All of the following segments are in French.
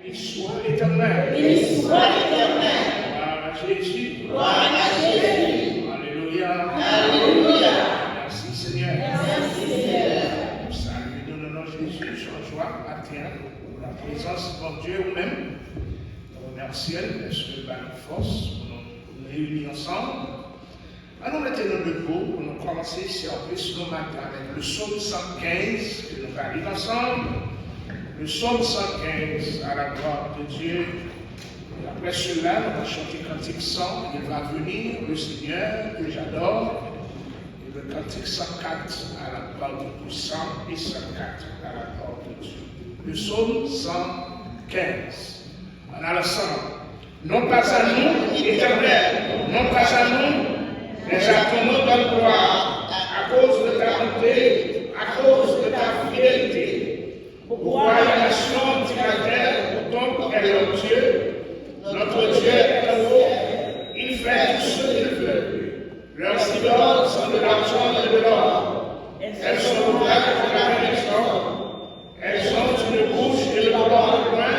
Béni soit l'Éternel. Béni soit l'Éternel. Gloire à Jésus. Gloire à Jésus. Alléluia. Alléluia. Merci Seigneur. Merci Seigneur. Nous saluons dans le nom de Jésus, sur joie, matin, pour la présence de mon Dieu ou même. Nous remercions parce que par la force, pour nous réunir ensemble. Allons maintenant debout pour nous commencer service ce matin avec le psaume 115 que nous allons lire ensemble. Le psaume 115 à la gloire de Dieu. Et après cela, on va chanter cantique 100. Il va venir le Seigneur que j'adore. Et le cantique 104 à la gloire de Dieu. 100 et 104 à la gloire de Dieu. Le psaume 115. On a le 100. Non pas à nous, Éternel, non pas à nous, mais à ton nom de gloire, à cause de ta bonté, à cause de ta fidélité. Pourquoi la nation dit la terre, pourtant elle est leur Dieu, notre Dieu est un haut, il fait tout ce qu'il veut. Leurs idoles sont de l'argent et de l'or. Elles sont ouvertes pour la maison. Elles ont une bouche et le bras loin.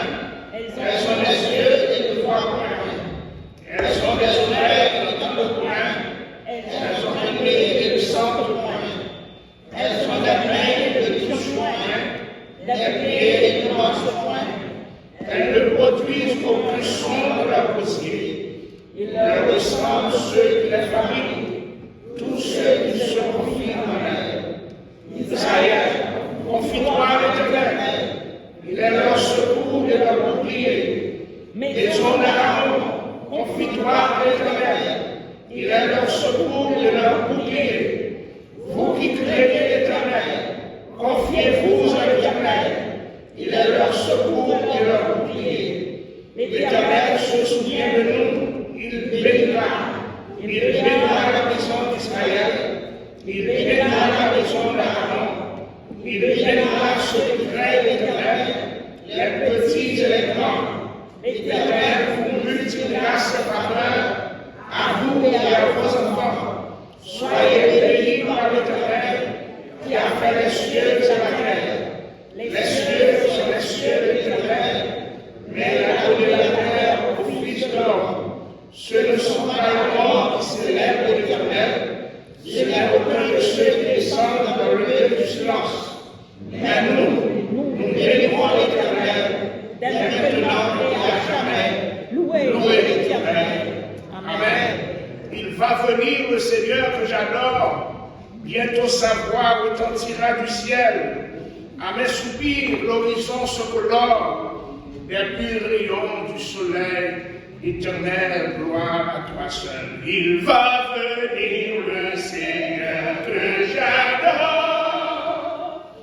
Elles ont des yeux et ne voient point. Elles ont des oreilles et n'entendent point. Elles ont un nez et ne sentent point. Elles ont des mains et ne touchent point. Des pieds et ne marchent point. Elles ne produisent aucun son de leur rosier. Ils leur ressemblent ceux qui les fabriquent, tous ceux qui se confient en elles. Israël, confie-toi à l'Éternel. Il est leur secours et leur bouclier. Maison d'Aaron, confie-toi à l'Éternel. Il est leur secours et leur bouclier. Vous qui craignez l'Éternel, confiez-vous à l'Éternel. Il est leur secours et leur bouclier. L'Éternel se souvient de nous. Il bénira. Il bénira la maison d'Israël. Il bénira la maison d'Aaron. Il bénira ceux qui craignent l'Éternel, les petits et les grands. L'Éternel vous multipliera ses faveurs à vous et à vos enfants. Soyez bénis par l'Éternel qui a fait les cieux et la terre. Les cieux sont les cieux de l'Éternel, mais il a donné la terre au Fils de l'homme. Ce ne sont pas les morts qui célèbrent l'Éternel, ce n'est aucun de ceux qui descendent dans le lieu du silence. Mais nous bénirons l'Éternel, dès maintenant et à jamais. Louez l'Éternel. Amen. Il va venir le Seigneur que j'adore. Bientôt sa voix retentira du ciel. À mes soupirs, l'horizon se colore. Des purs rayons du soleil. Éternel, gloire à toi seul. Il va venir le Seigneur que j'adore.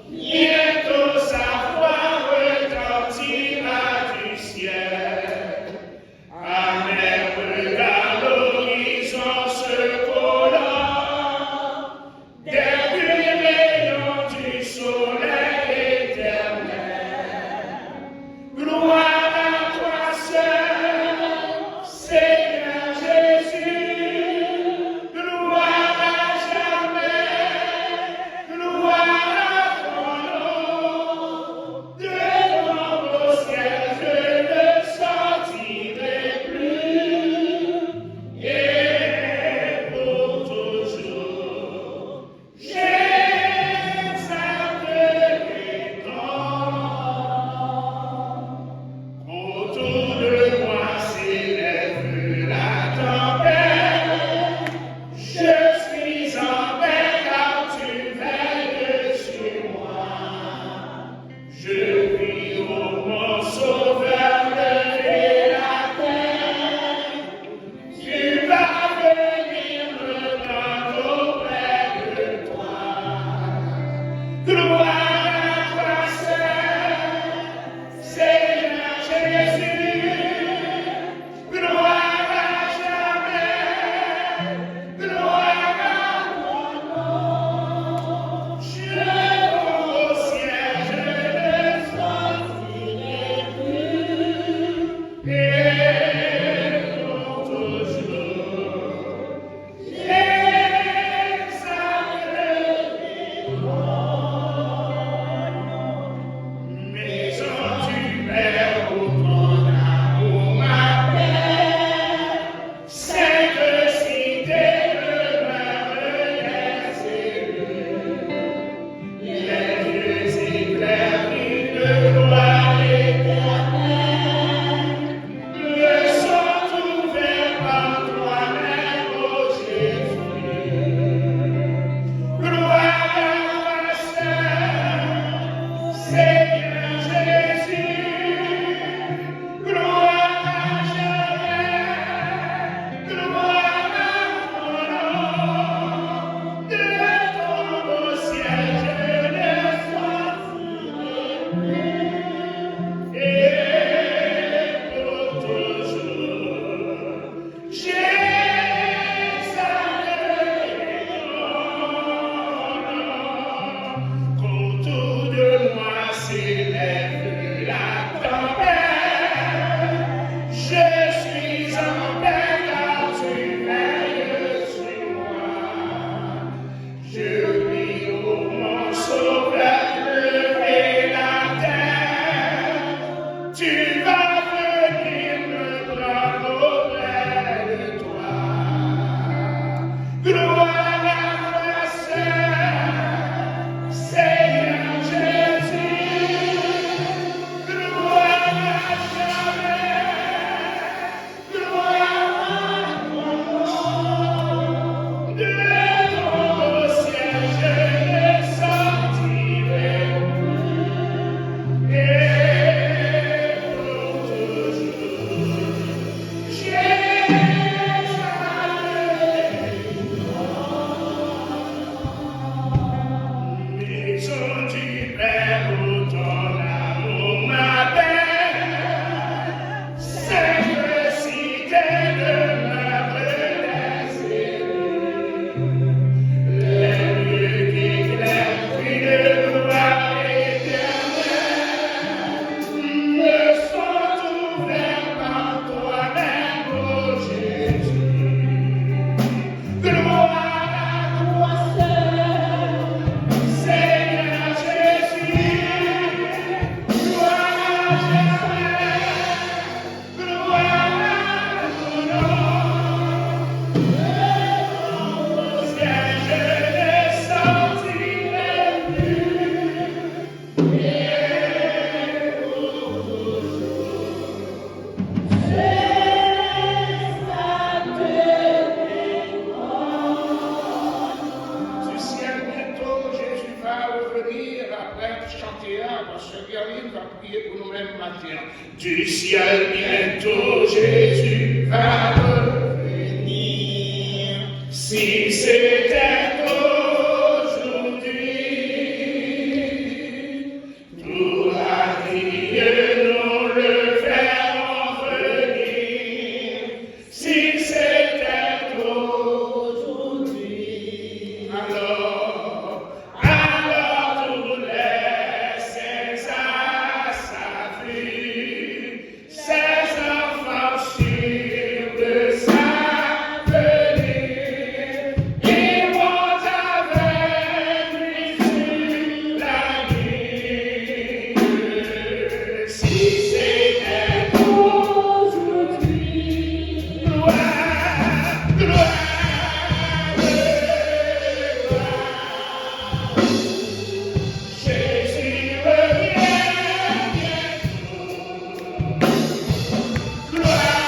Bientôt sa voix retentira du ciel. À mes regards, l'horizon se colore. Des purs rayons du soleil éternel. Gloire à toi seul, Seigneur Jésus. Gloire à jamais. terre. Du ciel bientôt Jésus va revenir. Si c'était aujourd'hui, tout à crier nous le verrons venir. Si c'était aujourd'hui, alors tous les saints à sa vie, ses enfants sûrs de sa venue, ils vont avec lui sur la nuit. Si c'était aujourd'hui, gloire, gloire. Jésus revient bientôt. Gloire,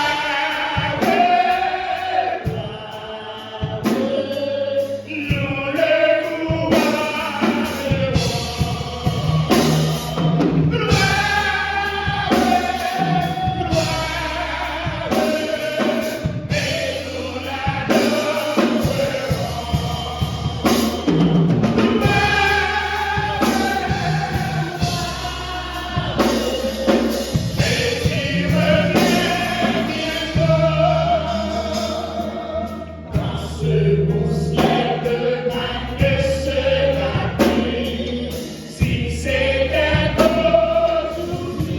nous le louerons. Gloire, et nous Jésus revient bientôt. Dans ce beau ciel de Dieu sera pris. Si c'était aujourd'hui,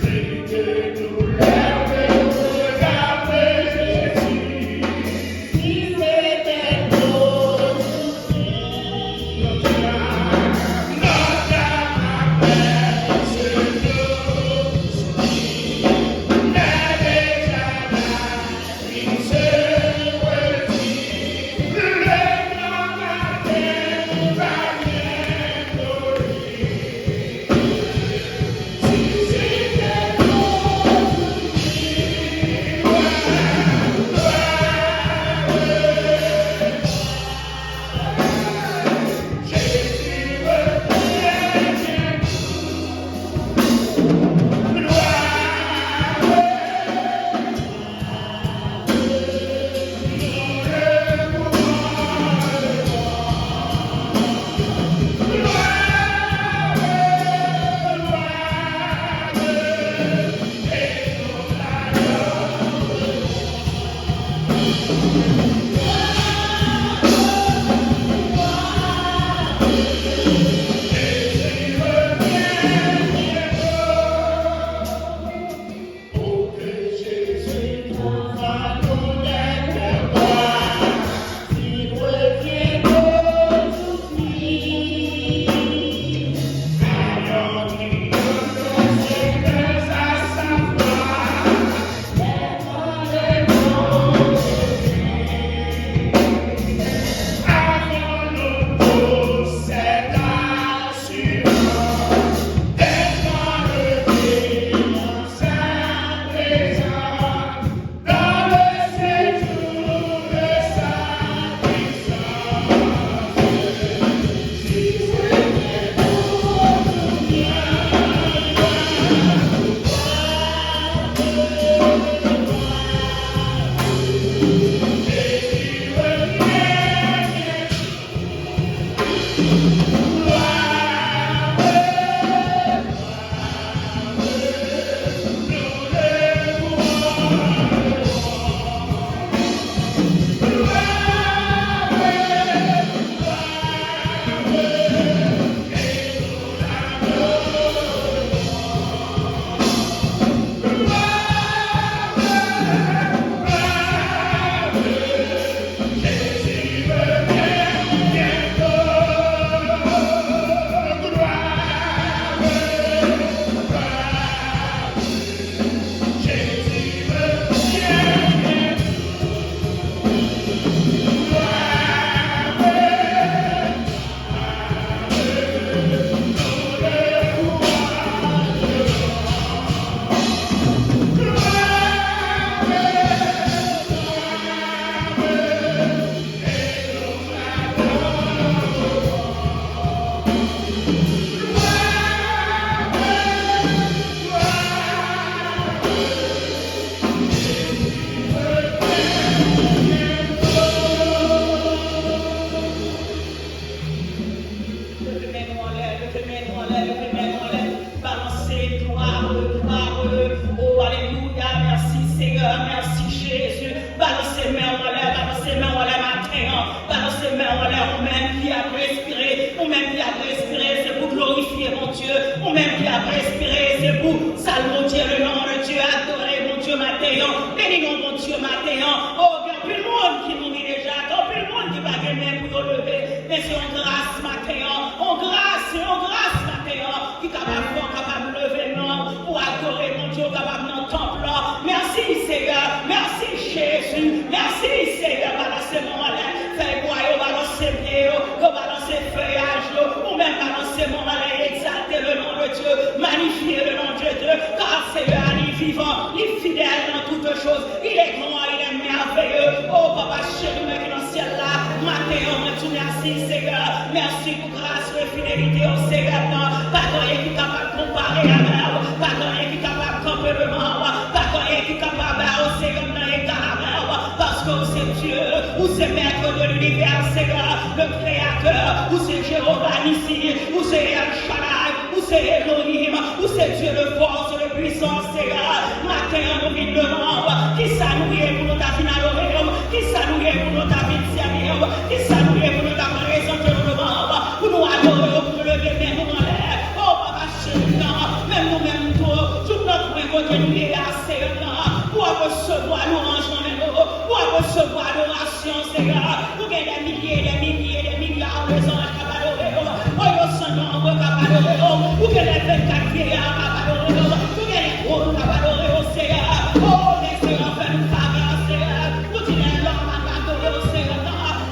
plus que douleur de regarder Jésus. Si c'était aujourd'hui, notre âme appelle ce jour. Mais déjà la nuit se retire. Le grand matin va bientôt. Si c'était aujourd'hui, Seigneur, merci Jésus. Balancez main en l'air matin, balancez main en l'air, ou même qui a respiré, c'est pour glorifier mon Dieu, ou même qui a respiré, c'est pour saluer le nom de Dieu, adorer mon Dieu matin, bénir mon Dieu matin. Oh, il y a plus de monde qui mourit déjà, il y a plus de monde qui va gagner pour lever, mais c'est en grâce matin, en grâce matin, qui est capable de lever non, pour adorer mon Dieu, capable dans le temple. Merci Seigneur, merci Jésus, merci Seigneur, balancez mon l'air, fais boire, balancez pied, balancez feuillage, ou même balancez mon l'air, exalter le nom de Dieu, magnifier le nom de Dieu, car Seigneur, il est vivant, il est fidèle dans toutes choses, il est grand, il est merveilleux. Oh Papa chéri, mais qui dans le ciel là, matin, on te merci Seigneur, merci pour grâce et fidélité au Seigneur, pas rien qui est capable de comparer à moi, pas rien qui est capable de camper devant moi, pas rien qui est capable au Seigneur dans les camarades, parce que vous c'est Dieu, vous c'est maître de l'univers, Seigneur, le créateur, vous c'est Jéhovah Nissi, vous c'est El Shaddai, vous c'est Elohim, vous c'est Dieu de force, de puissance, Seigneur. Matin, nous venons devant, qui s'annouille pour nous adorer, qui s'annouille pour nous servir, qui s'annouille pour nous présenter devant, pour nous adorer, pour nous lever les mains en l'air. Oh, Papa chéri, même nous-mêmes, tout notre côté nous est assez, pour recevoir l'orange dans les mots, pour recevoir l'oration, Seigneur. Vous avez des milliards de gens qui ont adoré, oh, yo sans nombre qui ont adoré, vous avez les 24 vieillards qui ont adoré, vous avez les gros qui ont adoré, Seigneur. Oh, mais Seigneur, fais-nous faveur, Seigneur. Vous dites l'homme qui a adoré, Seigneur,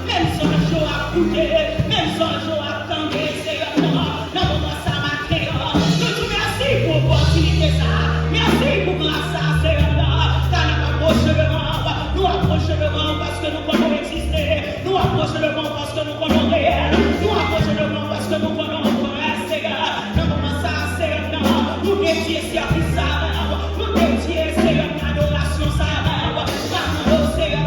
même sans le jour à goûter, même sans le jour à attendre, Seigneur, dans mon ça matin, nous te merci pour l'opportunité, ça. Merci pour grâce, Seigneur. Nous approchons le vent parce que nous connaissons exister. Nous approchons le vent parce que nous connaissons réel. Nous approchons le vent parce que nous connaissons vrai, Seigneur. Dans mon ça, Seigneur, nous dédions service à nous dédions, Seigneur, adoration à nous, Seigneur,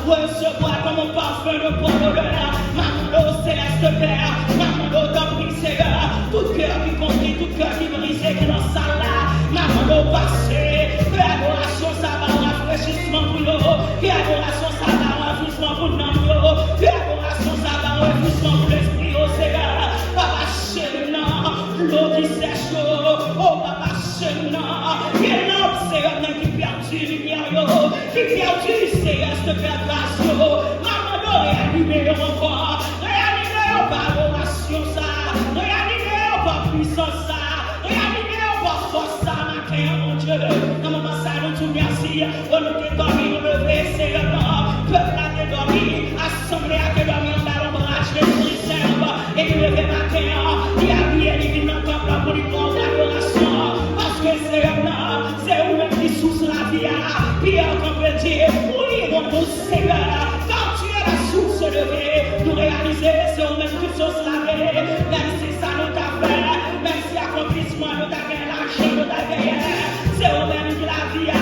recevoir comme un parfum de bon odeur. Maman, céleste Père, maman, t'en prie, Seigneur, tout cœur qui compris, tout cœur qui brisé, qui dans sa là, maman, passé, que adoration ça va, rafraîchissement pour nous, que adoration ça va, rafraîchissement pour nous, que adoration ça va, rafraîchissement pour l'esprit, oh Seigneur, Papa chéri, l'eau qui sèche, oh Papa chéri, quel homme, Seigneur, qui perdu lumière, qui perdu, Seigneur, ce Père grâce, maman, réanimer encore, réanimer par adoration ça, réanimer par puissance ça, réanimer par force ça, matin, mon Dieu, dans mon ça, nous te merci, on nous t'es dormi, nous lever, Seigneur, peuple a t'es dormi, assemblée a t'es dormi, on a l'ombrage, l'Esprit Saint, et nous lever matin, il y a bien, il vient dans le temple pour lui prendre l'adoration, parce que Seigneur, c'est vous-même qui source la vie, Pierre, qu'on peut dire, oui, mon Dieu, Seigneur, quand tu es la source de vie, nous réaliser, c'est vous-même qui source la vie, même si ça nous t'a fait, même si accomplissement nous t'a gagné, l'argent nous t'a gagné, c'est vous-même qui la vie,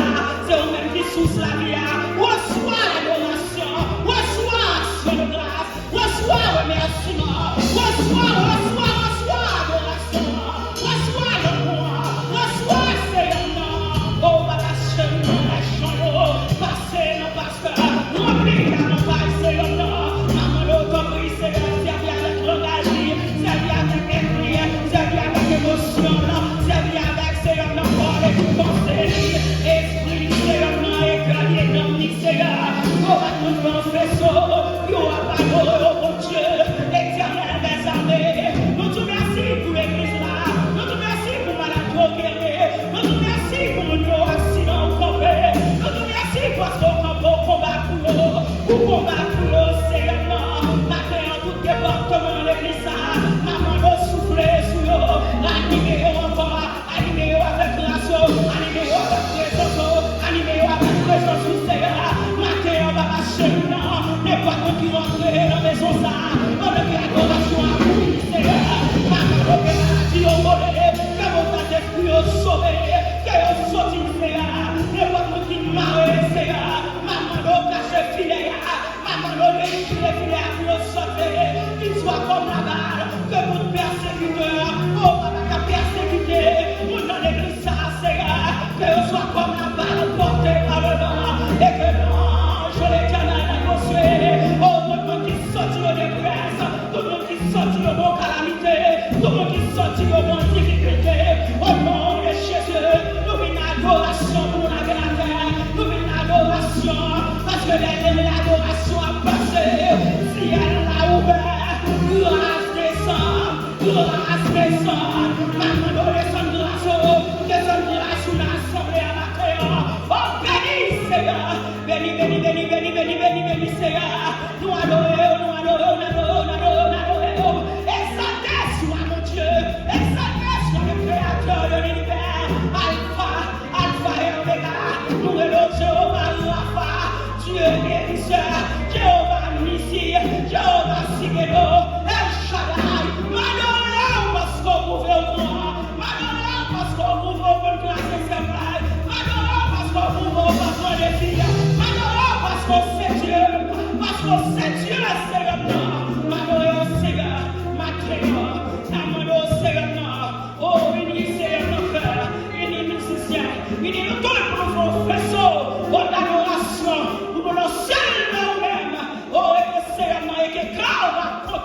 c'est vous-même qui source la vie, reçois l'adoration, reçois action de grâce, reçois remerciement, reçois adoration, reçois le roi, reçois Seigneur, oh, Papa chéri, passez nos pasteurs, remplis la campagne, Seigneur, maman, compris, Seigneur, servis avec langage, servis avec esprit, servis avec émotion, servis avec, Seigneur, parole et pensée, esprit, Seigneur, éclairé, non, Seigneur, oh, à tout le faisceau, yo, à parole, oh, mon Dieu, éternel des armées, nous te remercions pour l'église là, nous te remercions pour malade guérir, nous te remercions pour nos accidents campés, nous te remercions parce qu'on combat pour combattre pour nous, Seigneur, matin en tout département de l'église, maman, nous souffler sur nous, animer encore, animer avec grâce, animer avec présence, animer avec présence, Seigneur, matin on va marcher, n'est pas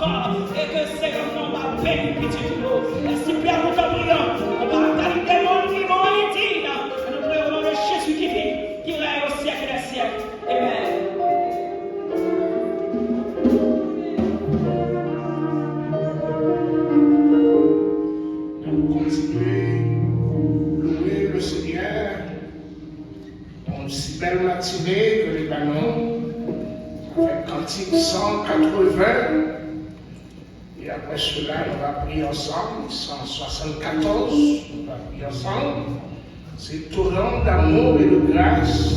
encore et que c'est un nom va béni petit nous. Et si Pierre nous t'a brillant, on va attaquer des mondes qui vont en Haïti. Nous prions au nom de Jésus qui vit, qui règne au siècle des siècles. Amen. Nous continuons louer le Seigneur. Une si belle matinée que les ballons, avec cantique 180. Et après cela, on va prier ensemble, 174, on va prier ensemble. C'est torrent d'amour et de grâce,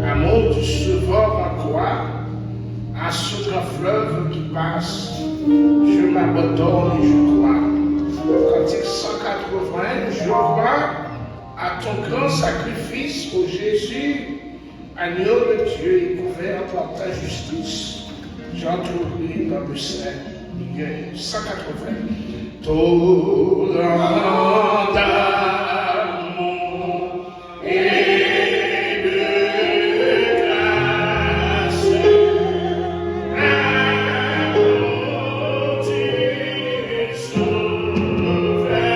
amour du Sauveur en croix, à ce grand fleuve qui passe, je m'abandonne et je crois. Cantique 180, je crois à ton grand sacrifice, ô Jésus, agneau de Dieu et couvert par ta justice. J'entrerai dans le sein. 180. Torrent d'amour et de grâce, amour du Sauveur en croix,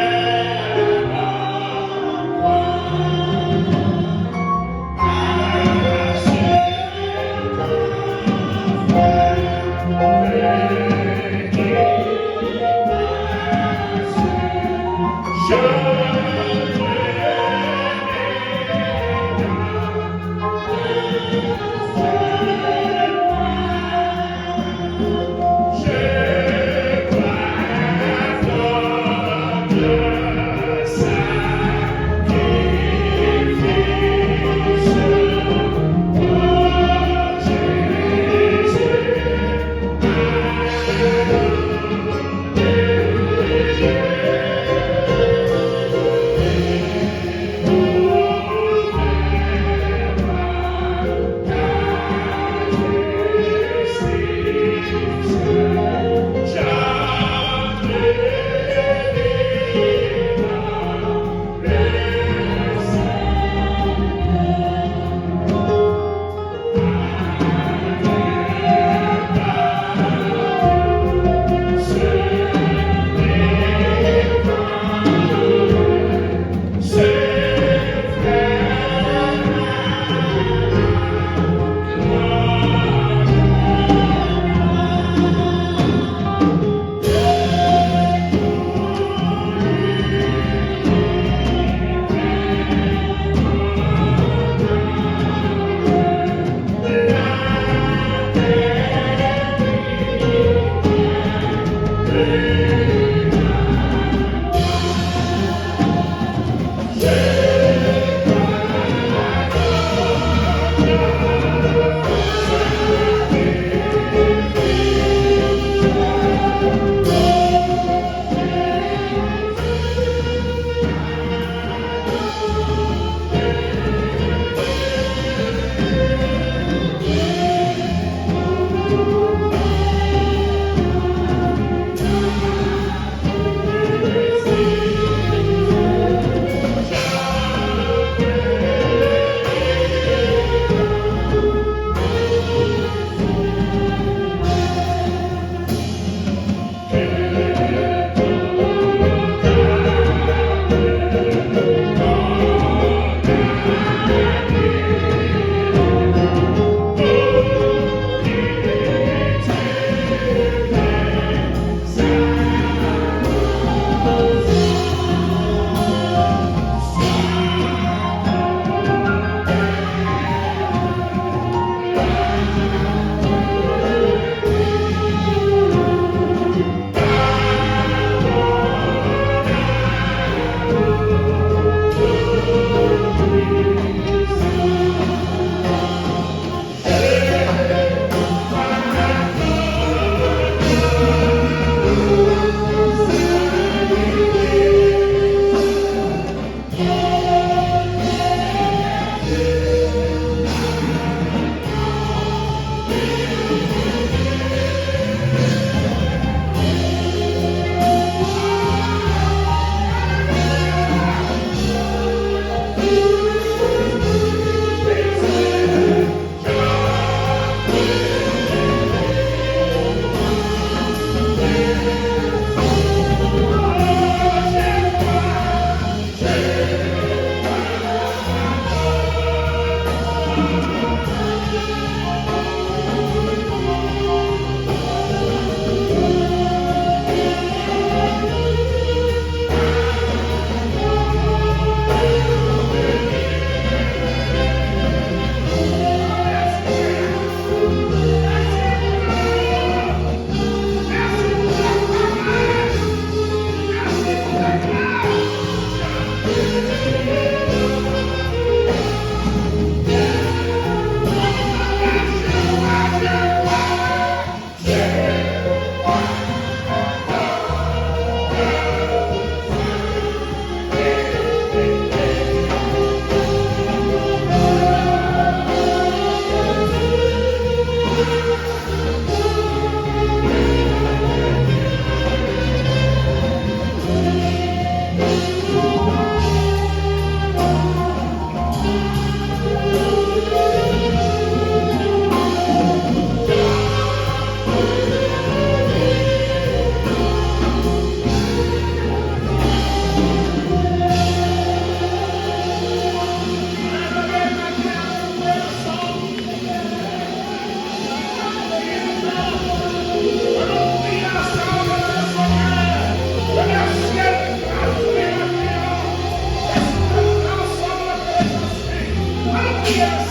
Seigneur,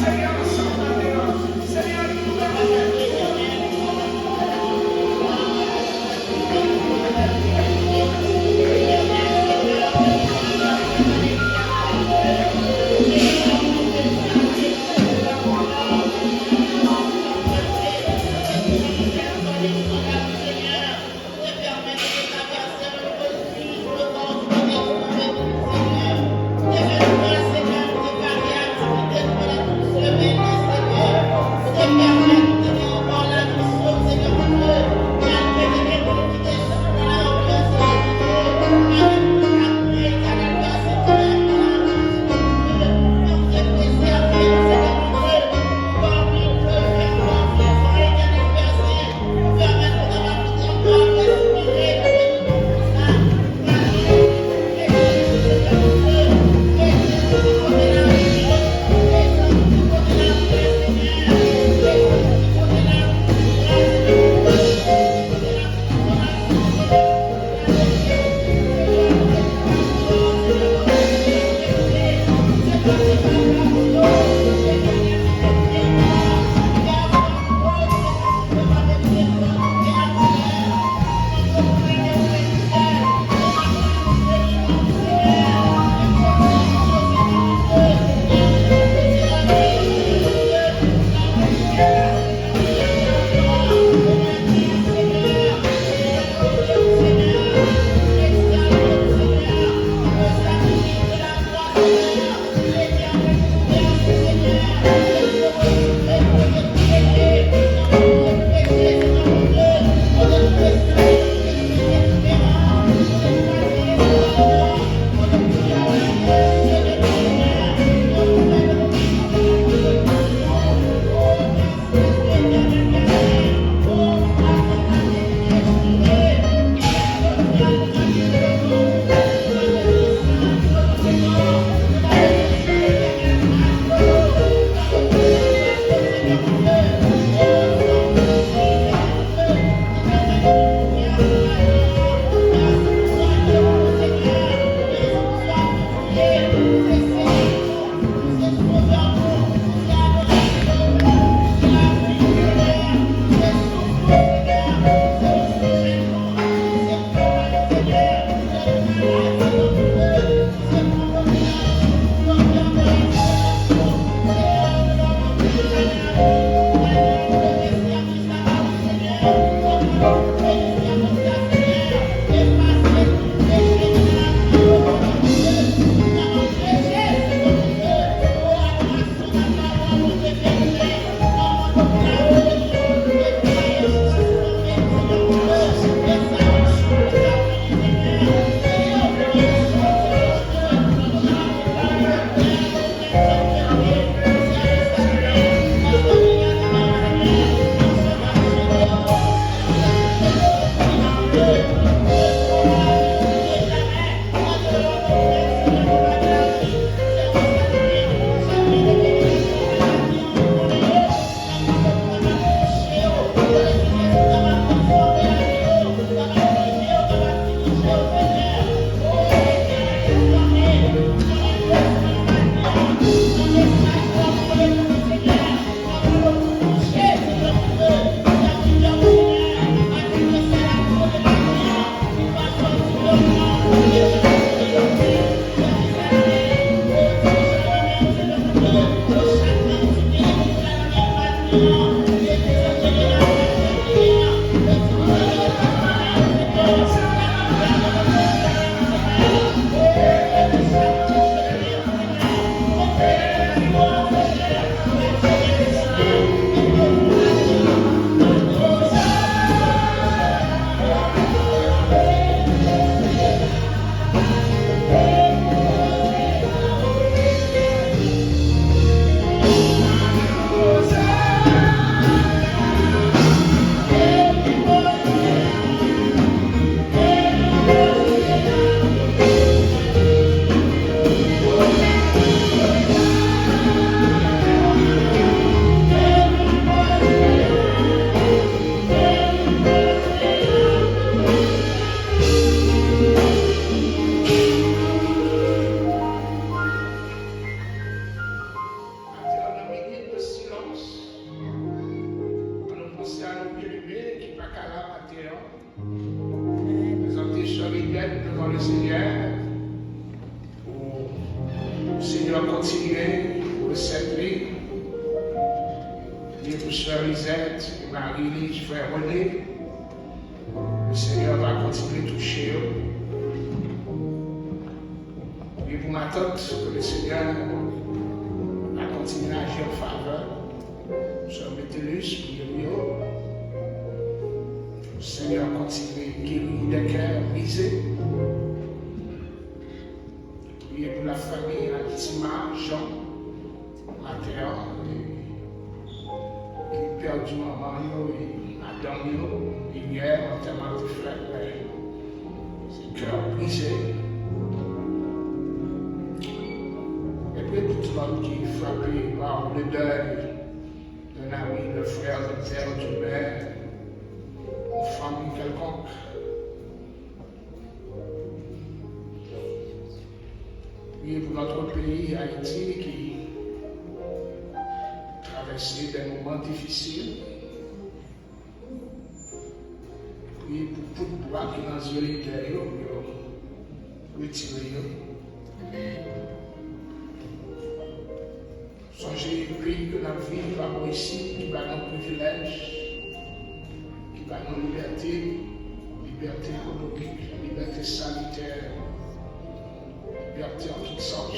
Seigneur, continuez pour le servir. Priez pour Sœur Lisette, Marie-Lise, Frère René. Le Seigneur va continuer à toucher eux. Priez pour ma tante, que le Seigneur va continuer à agir en faveur. Sœur Métellus, priez pour eux. Le Seigneur continue à guérir des cœurs brisés. Priez pour la famille Altima, Jean, Mathéa, qui a perdu maman et madame hier, enterrement de frère, c'est cœur brisé. Et puis tout le monde qui est frappé par le deuil d'un ami, le frère, le père, du père, une famille quelconque. Priez pour notre pays, Haïti, qui traverse des moments difficiles. Priez pour tout le bois qui est dans les yeux intérieurs, retirez-le. Songez au pays que nous vivons là-bas ici, qui va nos privilèges, qui va nos libertés, liberté économique, liberté sanitaire. Liberté en tout sens.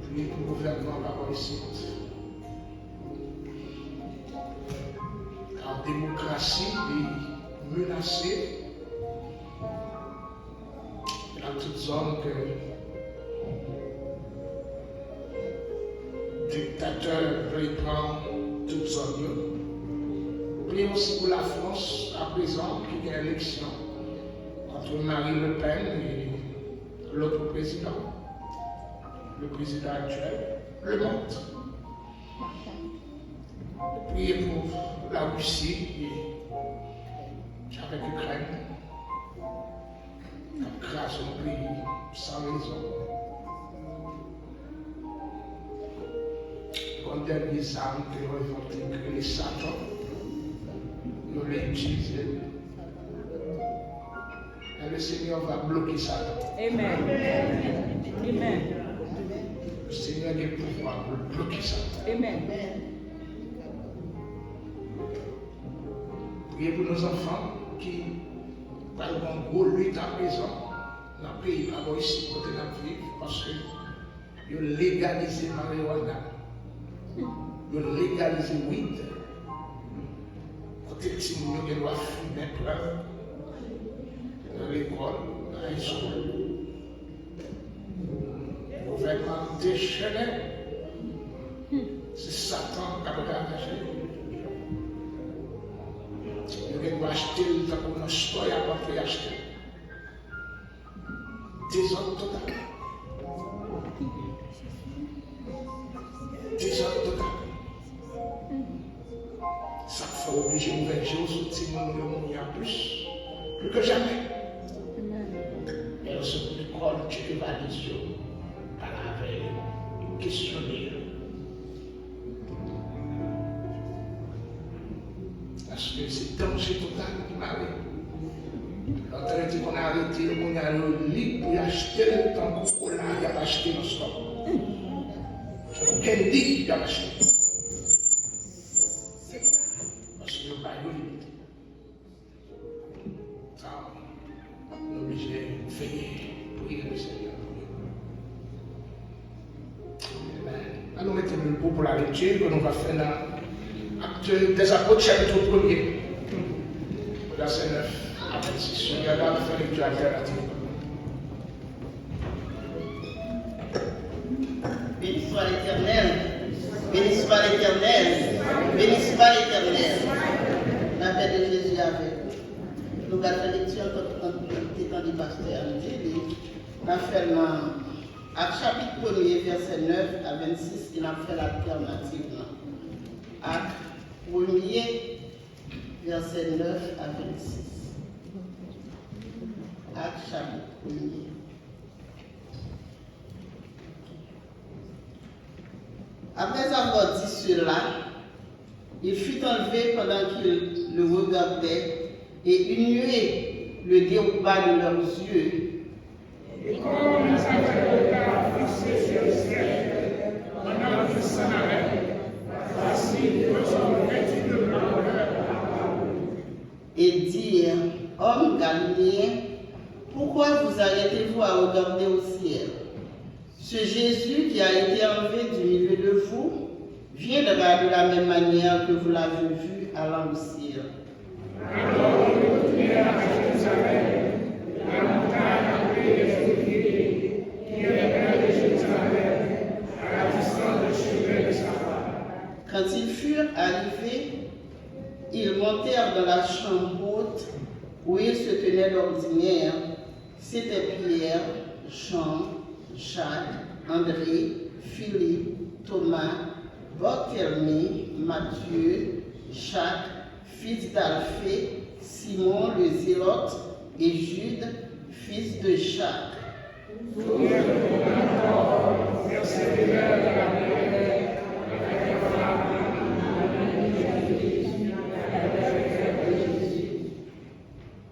Priez pour le gouvernement là-bas ici. La démocratie est menacée. Dans toute zone que le dictateur veut prendre toute zone. Priez aussi pour la France à présent qui a l'élection entre Marine Le Pen et l'autre président, le président actuel, le monde. Priez pour la Russie et avec l'Ukraine, qui crache un pays sans raison. Condamne les armes que revendiquent les Satan, nous les utilisons. Et le Seigneur va bloquer Satan. Amen. Amen. Le Seigneur a le pouvoir pour bloquer Satan. Amen. Priez pour nos enfants qui, par une grosse lutte à présent, dans le pays, là-bas ici, côté de la vie, parce que ils ont légalisé la marijuana. Ils ont légalisé le weed. Côté de ces gens qui doivent fumer plein. Dans l'école, dans la school. Le gouvernement déchaîné. C'est Satan qui a engagé. Il doit acheter le temps pour nous stoyer avant de l'acheter. Désordre total. Désordre total. Ça fait obliger de ouvrir les yeux sur le monde plus que jamais. Et on se dit qu'on tu vas les yeux par la veille, questionner. Parce que c'est danger total qui m'arrive. L'autorité qu'on a arrêté, on a le lit pour acheter le temps qu'on a acheté dans ce temps. Quel dit qu'il a acheté? Parce que le bail est limité. On est obligé de veiller, prier le Seigneur. Allons mettre le pot pour la lecture que nous va faire dans Actes des Apôtres, chapitre 1er, verset 9 à 26. Regardez la fin lecture alternative. Béni soit l'Éternel, béni soit l'Éternel, béni soit l'Éternel. La paix de Jésus avec nous. Nous allons faire lecture du temps du pasteur. Nous allons faire Actes chapitre 1er, verset 9 à 26, qui n'a fait l'alternative. Actes 1er, verset 9 à 26. Actes chapitre 1er. Après avoir dit cela, il fut enlevé pendant qu'ils le regardaient, et une nuée le déroba de leurs yeux. Et comme Ce Jésus qui a été enlevé du milieu de vous viendra de la même manière que vous l'avez vu allant au ciel. Alors vous retournez à Jérusalem, la montagne appelée des Oliviers, qui est près de Jérusalem, à la distance de chemin de Safar. Quand ils furent arrivés, ils montèrent dans la chambre haute où ils se tenaient d'ordinaire. C'étaient Pierre, Jean, Jacques, André, Philippe, Thomas, Barthélemy, Matthieu, Jacques, fils d'Alphée, Simon le Zélote et Jude, fils de Jacques.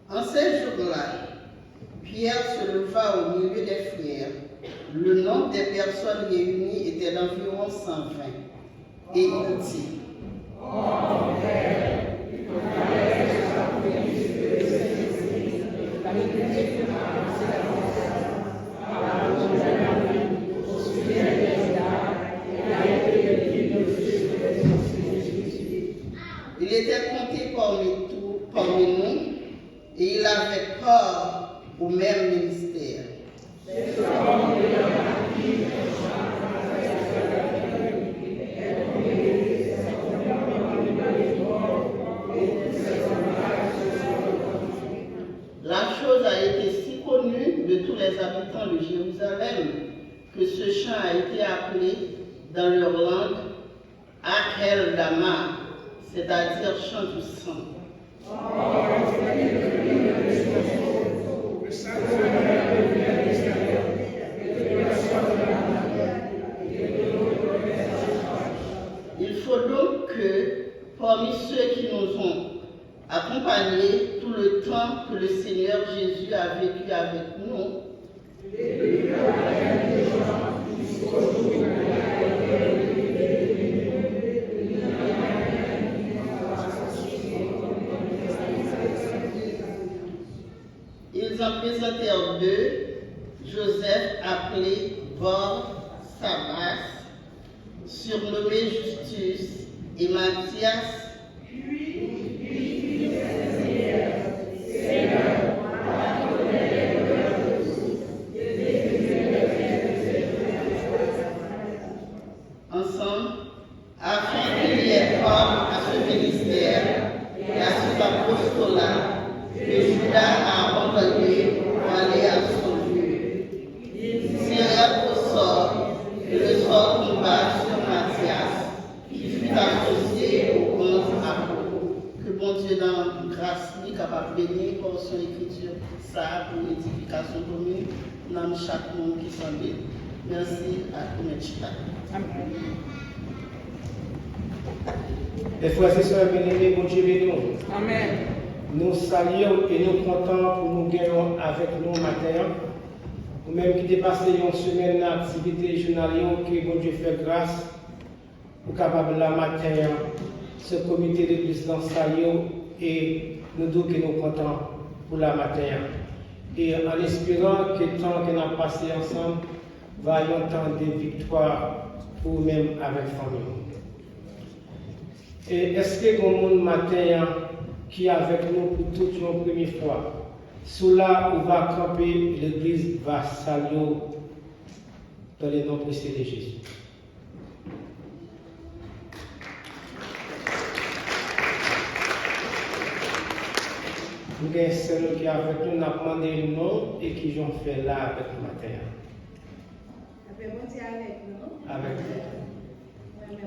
En ces jours-là, Pierre se leva au milieu des frères. Le nombre des personnes réunies était d'environ 120. Et il dit, il était compté parmi nous et il avait part au même ministère. La chose a été si connue de tous les habitants de Jérusalem que ce chant a été appelé dans leur langue Akel Dama, c'est-à-dire chant du sang. Il faut donc que parmi ceux qui nous ont accompagnés tout le temps que le Seigneur Jésus a vécu avec nous, ils en présentèrent deux, Joseph appelé Bar-Sabas, surnommé Justus, et Matthias, ensemble, afin qu'il y ait part à ce ministère et à cet apostolat que Judas a abandonné pour aller à son lieu. Tirèrent au sort, et le sort tomba sur Matthias, qui fut associé aux 11 apôtres. Que bon Dieu dans grâce lui capable de bénir pour son écriture, ça pour l'édification commune, dans chaque monde qui s'en est. Merci à Koumechita. Les frères et sœurs bien-aimés, bon Dieu béni. Amen. Nous saluons et nous comptons pour nous gagner avec nous matin. Ou même qui dépassé une semaine d'activité journalière, que bon Dieu fait grâce pour capable la matin, ce comité d'église dans Salio et nous disons que nous comptons pour la matin. Et en espérant que le temps que nous avons passé ensemble va y avoir un temps de victoire pour même avec la famille. Et est-ce que le monde matin qui est avec nous pour toute une première fois, sous là où va camper, l'église va saluer dans le nom précieux de Jésus. Nous avons un seul qui est avec nous, nous avons demandé le nom et qui ont fait là avec le matin. Avec nous. Avec nous.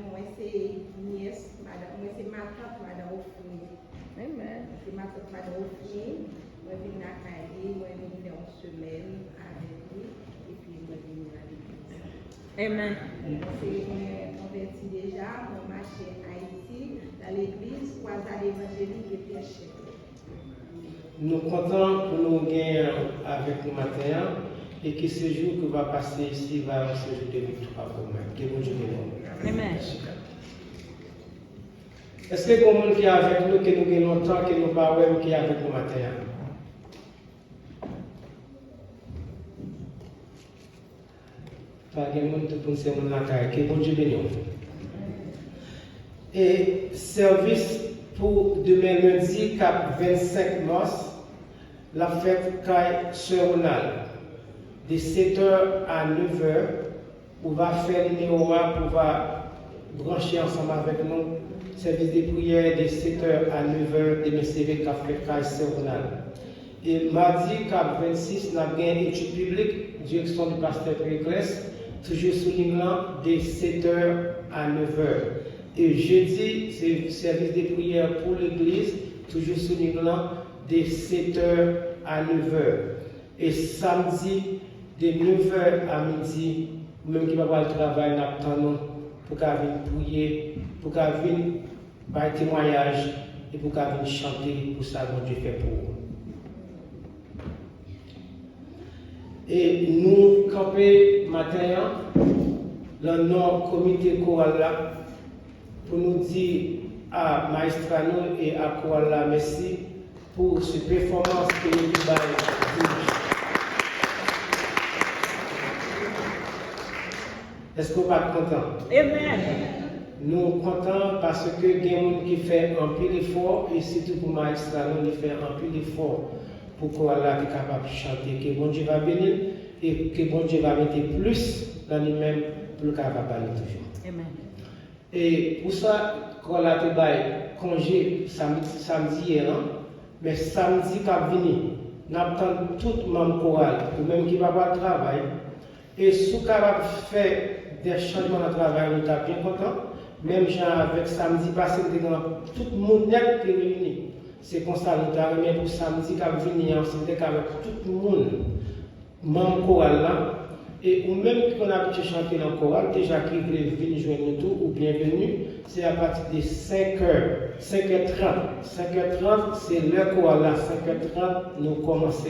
Moi, c'est nièce, madame, moi, c'est ma tante, madame Ofouni. Amen. C'est ma tante, madame Ofouni. Moi, je viens à Kaili, moi, je viens en semaine avec lui, et puis moi, je viens à l'église. Amen. C'est converti déjà, moi, marché à Haïti, dans l'église, croisade évangélique et Pierre. Nous comptons pour nous gagner avec nous matin et que ce jour que va passer ici va être ce jour de victoire pour nous. Que bon Dieu bénisse. Amen. Est-ce que le monde qui est avec nous, que nous gagnons longtemps, que nous ne pas qui est avec nous matin? Pas de monde pour penser mon lacaille. Que bon Dieu bénisse. Et service pour demain lundi, cap 25 mars, la fête Caille Sœur Ronald. De 7h à 9h, on va faire le numéro pour va brancher ensemble avec nous. Service de prière de 7h à 9h, de MCV Café Caille Sœur Ronald. Et mardi, cap 26, nous avons une étude publique, direction du pasteur Périclès, toujours sous l'Inglan, de 7h à 9h. Et jeudi, c'est service de prière pour l'église, toujours sous l'Inglan, de 7h à 9h. Et samedi, de 9h à midi, même qui va pas le travail, nous attendons pour qu'on vienne prier, pour qu'on vienne faire témoignage et pour qu'on vienne chanter pour ça que Dieu fait pour vous. Et nous camper matin dans notre comité choral là pour nous dire à Maestrano et à choral là merci pour cette performance que nous avons. Est-ce qu'on va être content? Amen. Nous sommes contents parce que il y a des gens qui font un peu d'effort et surtout pour Maestrano, il fait un peu d'effort pour qu'on soit capable de chanter, que bon Dieu va bénir et que bon Dieu va mettre plus dans lui-même pour le capable de parler toujours. Amen. Et pour ça, qu'on a été congé samedi hier, mais samedi qui a venu, nous attendons tout le monde choral, ou même qui va pas travail. Et si vous capable de faire des changements dans le travail, nous sommes bien contents. Même avec samedi passé, tout le monde est réuni. C'est comme ça, nous avons remis pour samedi qui a venu ensemble avec tout le monde, membre choral là. Et ou même qu'on a pu chanter dans le choral, déjà qui veut venir joindre nous tous, ou bienvenue, c'est à partir de 5h, 5h30. 5h30, c'est le choral là, 5h30, nous commençons.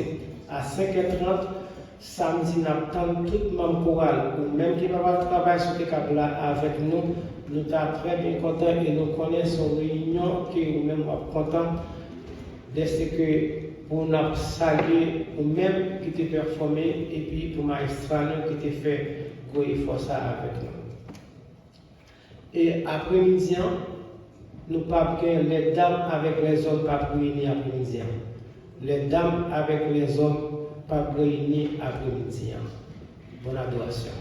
À 5h30, samedi, nous attendons tout le monde choral, ou même qui va avoir travail sur le câble là avec nous, nous sommes très bien contents et nous connaissons une réunion qui nous même contents de ce que pour nous saluer ou même qui t'est performé et puis pour Maestrano qui t'est fait gros effort ça avec nous. Et après-midi, nous pas les dames avec les hommes pas réunis après-midi. Les dames avec les hommes pas réunis après-midi. Bonne adoration.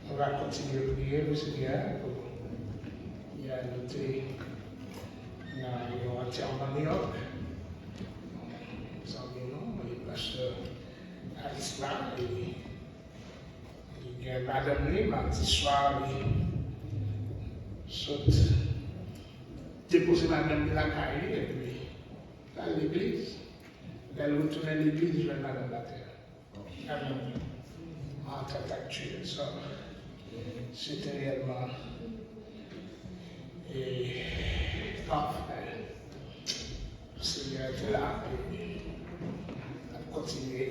On va continuer à prier, M. Pierre. Il a noté dans l'enterrement New York. Nous avons le pasteur Arisma et il y a Madame Lee, mardi soir, il déposer Madame de la caille et puis à l'église. Elle retourne à l'église, je vais Madame la terre. Amen. En tête actuelle, ça. C'était réellement parfait. Le Seigneur était là et a continué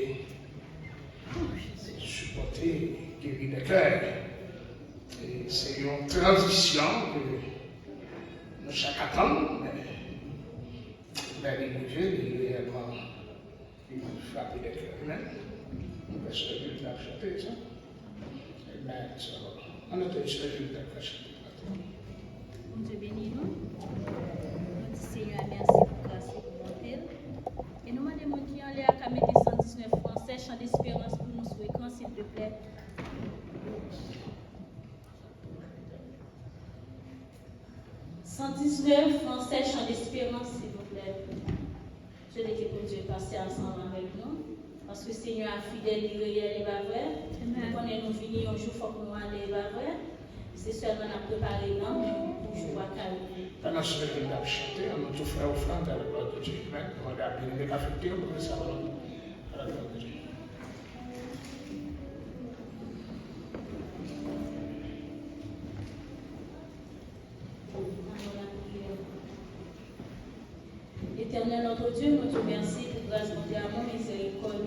à supporter, guérir les cœurs. Et c'est une transition que nous chaque attendons, mais l'arrivée est réellement frappé les cœurs. Amen. Parce que Dieu l'a chanté ça. Amen. On a été choisi de la chanter. Dieu bénit nous. Nous Seigneur, merci pour grâce et pour bonté. Et nous demandons qui en l'air qu'à mettre 119 français, chant d'espérance pour nous sur l'écran, s'il te plaît. « 119 français, chant d'espérance, s'il vous plaît. Je dis que pour Dieu passer ensemble avec nous. Parce que Seigneur a fidèle, il est réel et pas vrai. Nous connaissons nous venir un jour, il faut que nous allions pas vrai. C'est seulement à préparer l'âme pour jouer à Calais. Pendant ce que nous avons chanté, on a tout fait offrande à la gloire de Dieu. On a bien les affectés, on peut savoir à la gloire de Dieu. Éternel notre Dieu, nous te remercions pour grâce, mon Dieu, amour, miséricorde.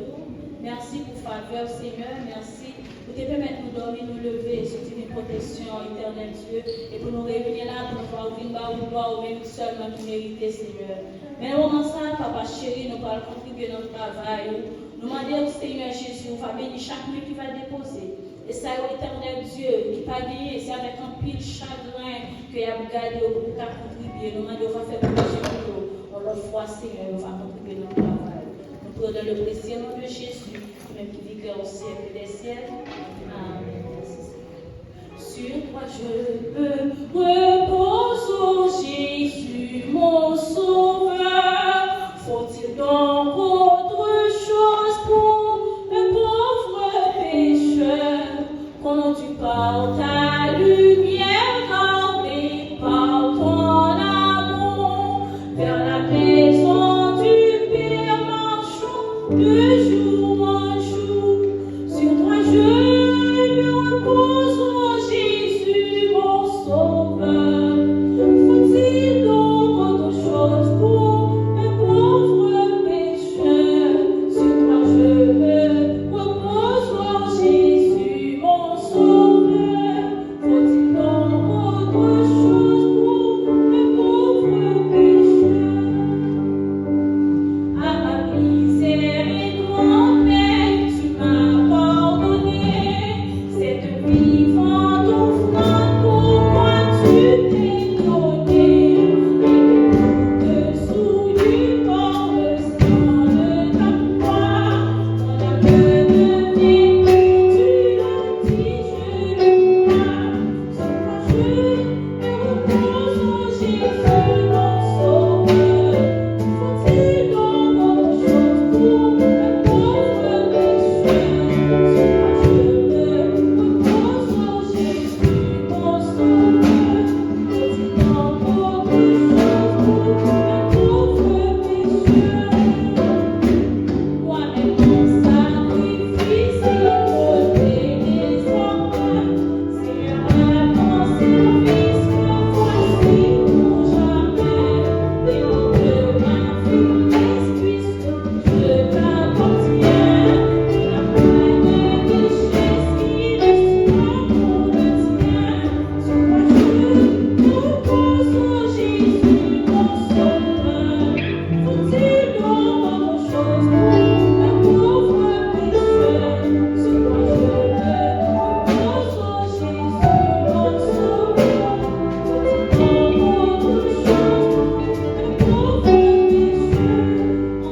Merci pour faveur, Seigneur. Merci pour te permettre de nous dormir, nous lever, sous une protection éternelle, Dieu, et pour nous réunir là, pour nous faire ouvrir une gloire au même seulement qui méritait, Seigneur. Mais au moment ça, Papa chéri, nous allons contribuer dans notre travail. Nous demandons au Seigneur Jésus, on va bénir chaque main qui va déposer. Et ça, éternel Dieu, qui n'a pas gagné, c'est avec un pile chagrin qu'il a gardé pour contribuer. Nous demandons, on va faire provision pour nous. On leur foi, Seigneur, on va contribuer dans notre travail. Nous prenons le précieux nom de Jésus, même qui vit au siècle des siècles. Amen. Sur toi je me repose, oh Jésus, mon sauveur. Faut-il donc autre chose pour un pauvre pécheur? Conduit par ta lumière, guidé par ton amour, vers la maison du Père marchons de jour en jour. Sur toi je me repose, oh Jésus, mon sauveur. Faut-il donc autre chose pour un pauvre pécheur? Sur toi je me repose, oh Jésus, mon sauveur. Faut-il donc autre chose pour un pauvre pécheur? À ma misère et grand-mère, tu m'as pardonné. Cette vivante offrande, pourquoi tu t'es donné? Et dessous du corps, le sang de ta croix, mon âme devient tu l'as dit, je le crois. Sur toi je me repose, oh Jésus, mon sauveur. Faut-il donc autre chose pour un pauvre pécheur? Sur toi je me repose, oh Jésus, mon sauveur. Faut-il donc autre chose pour un pauvre pécheur? Moi-même mon sacrifice, immoler les organes, Seigneur, à ton service, me voici pour jamais. Démontre ma faiblesse, puisque je t'appartiens. Tu n'as point de richesse qui restera pour le tien. Sur toi je me repose, oh Jésus, mon sauveur. Faut-il donc autre chose pour un pauvre pécheur? Sur toi je me repose, oh Jésus, mon sauveur. Faut-il donc autre chose pour un pauvre pécheur?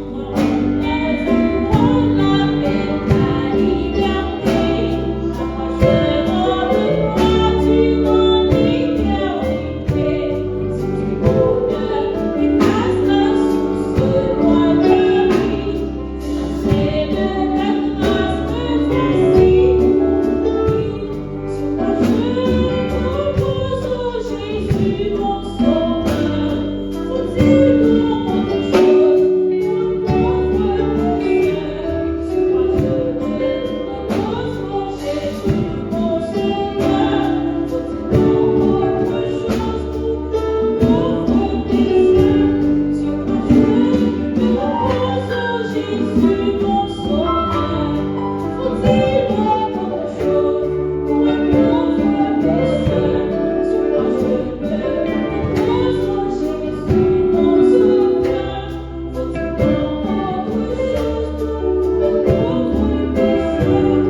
Encore enlève-moi la peine, la liberté. À moi je rendrai durant l'éternité. Si tu bonheur et passe la source, moi de vie, c'est de ta grâce me voici nourri. Sur toi je me repose, oh Jésus, mon sauveur. Faut-il donc autre chose pour un pauvre pécheur? Sur toi je me repose, oh Jésus, mon sauveur. Faut-il donc autre chose pour un pauvre pécheur? Sur toi je me repose, oh Jésus, mon sauveur. Faut-il donc autre chose pour un pauvre pécheur? Sur toi je me repose, oh Jésus, mon sauveur. Faut-il donc autre chose pour un pauvre pécheur? Sur toi je me repose, oh Jésus, mon sauveur. Faut-il donc autre chose pour un pauvre pécheur? Sur toi je me repose, oh Jésus, mon sauveur. Faut-il donc autre chose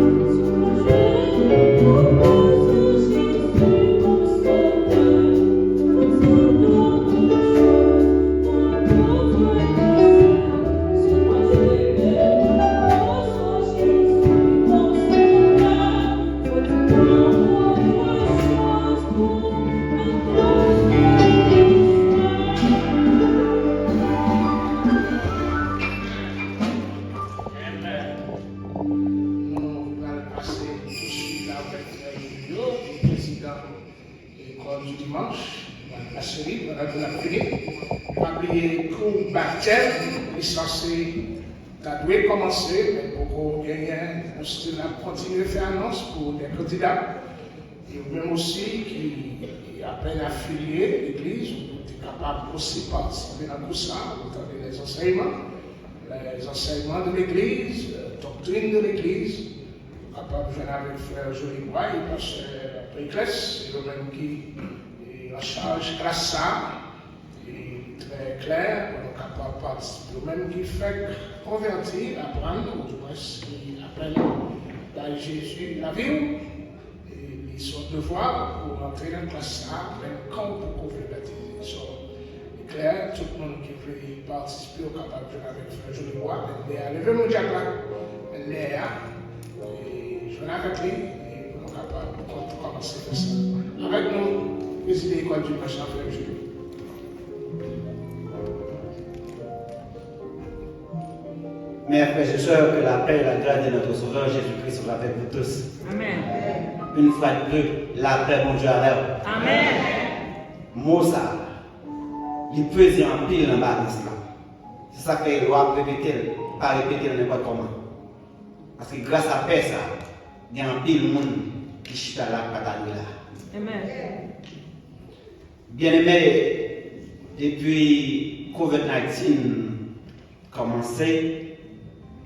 pour un pauvre Nous allons passer tout de suite avec Julio, le président de l'école du dimanche, la série, on va la finir. Pas oublier cours baptême, licencié, ça doit commencer, mais pour gagner, nous allons continuer à faire annonce pour des candidats. Et même aussi qui à peine affiliés à l'église, vous êtes capable aussi de participer à tout ça, vous entendez les enseignements de l'église, doctrine de l'église, capable de jouer avec frère Jolibois, il passe après classe, c'est le même qui est en charge classe ça, et très clair, on est capable de participer, le même qui fait convertir, apprendre, ou du moins qui appelle dans Jésus la vie, et son devoir pour entrer dans la classe ça, même quand pour qu'on veut baptiser. C'est clair, tout le monde qui veut participer est capable de jouer avec frère Jolibois, mais allez, mon diable là, mais je vais avec lui et on est capable de commencer à faire ça. Avec nous, président l'école du machin, frère Jules. Mes frères et sœurs, que la paix et la grâce de notre Sauveur Jésus-Christ soient avec vous tous. Amen. Une fois de plus, la paix, mon Dieu, à l'heure. Amen. Moussa, il pesait en pile en bas de cela. C'est ça qu'il doit répéter, pas répéter n'importe comment. Parce que grâce à paix, ça, il y a un pile de monde qui chute à la bataille là. Amen. Bien-aimés, depuis COVID-19 commencé,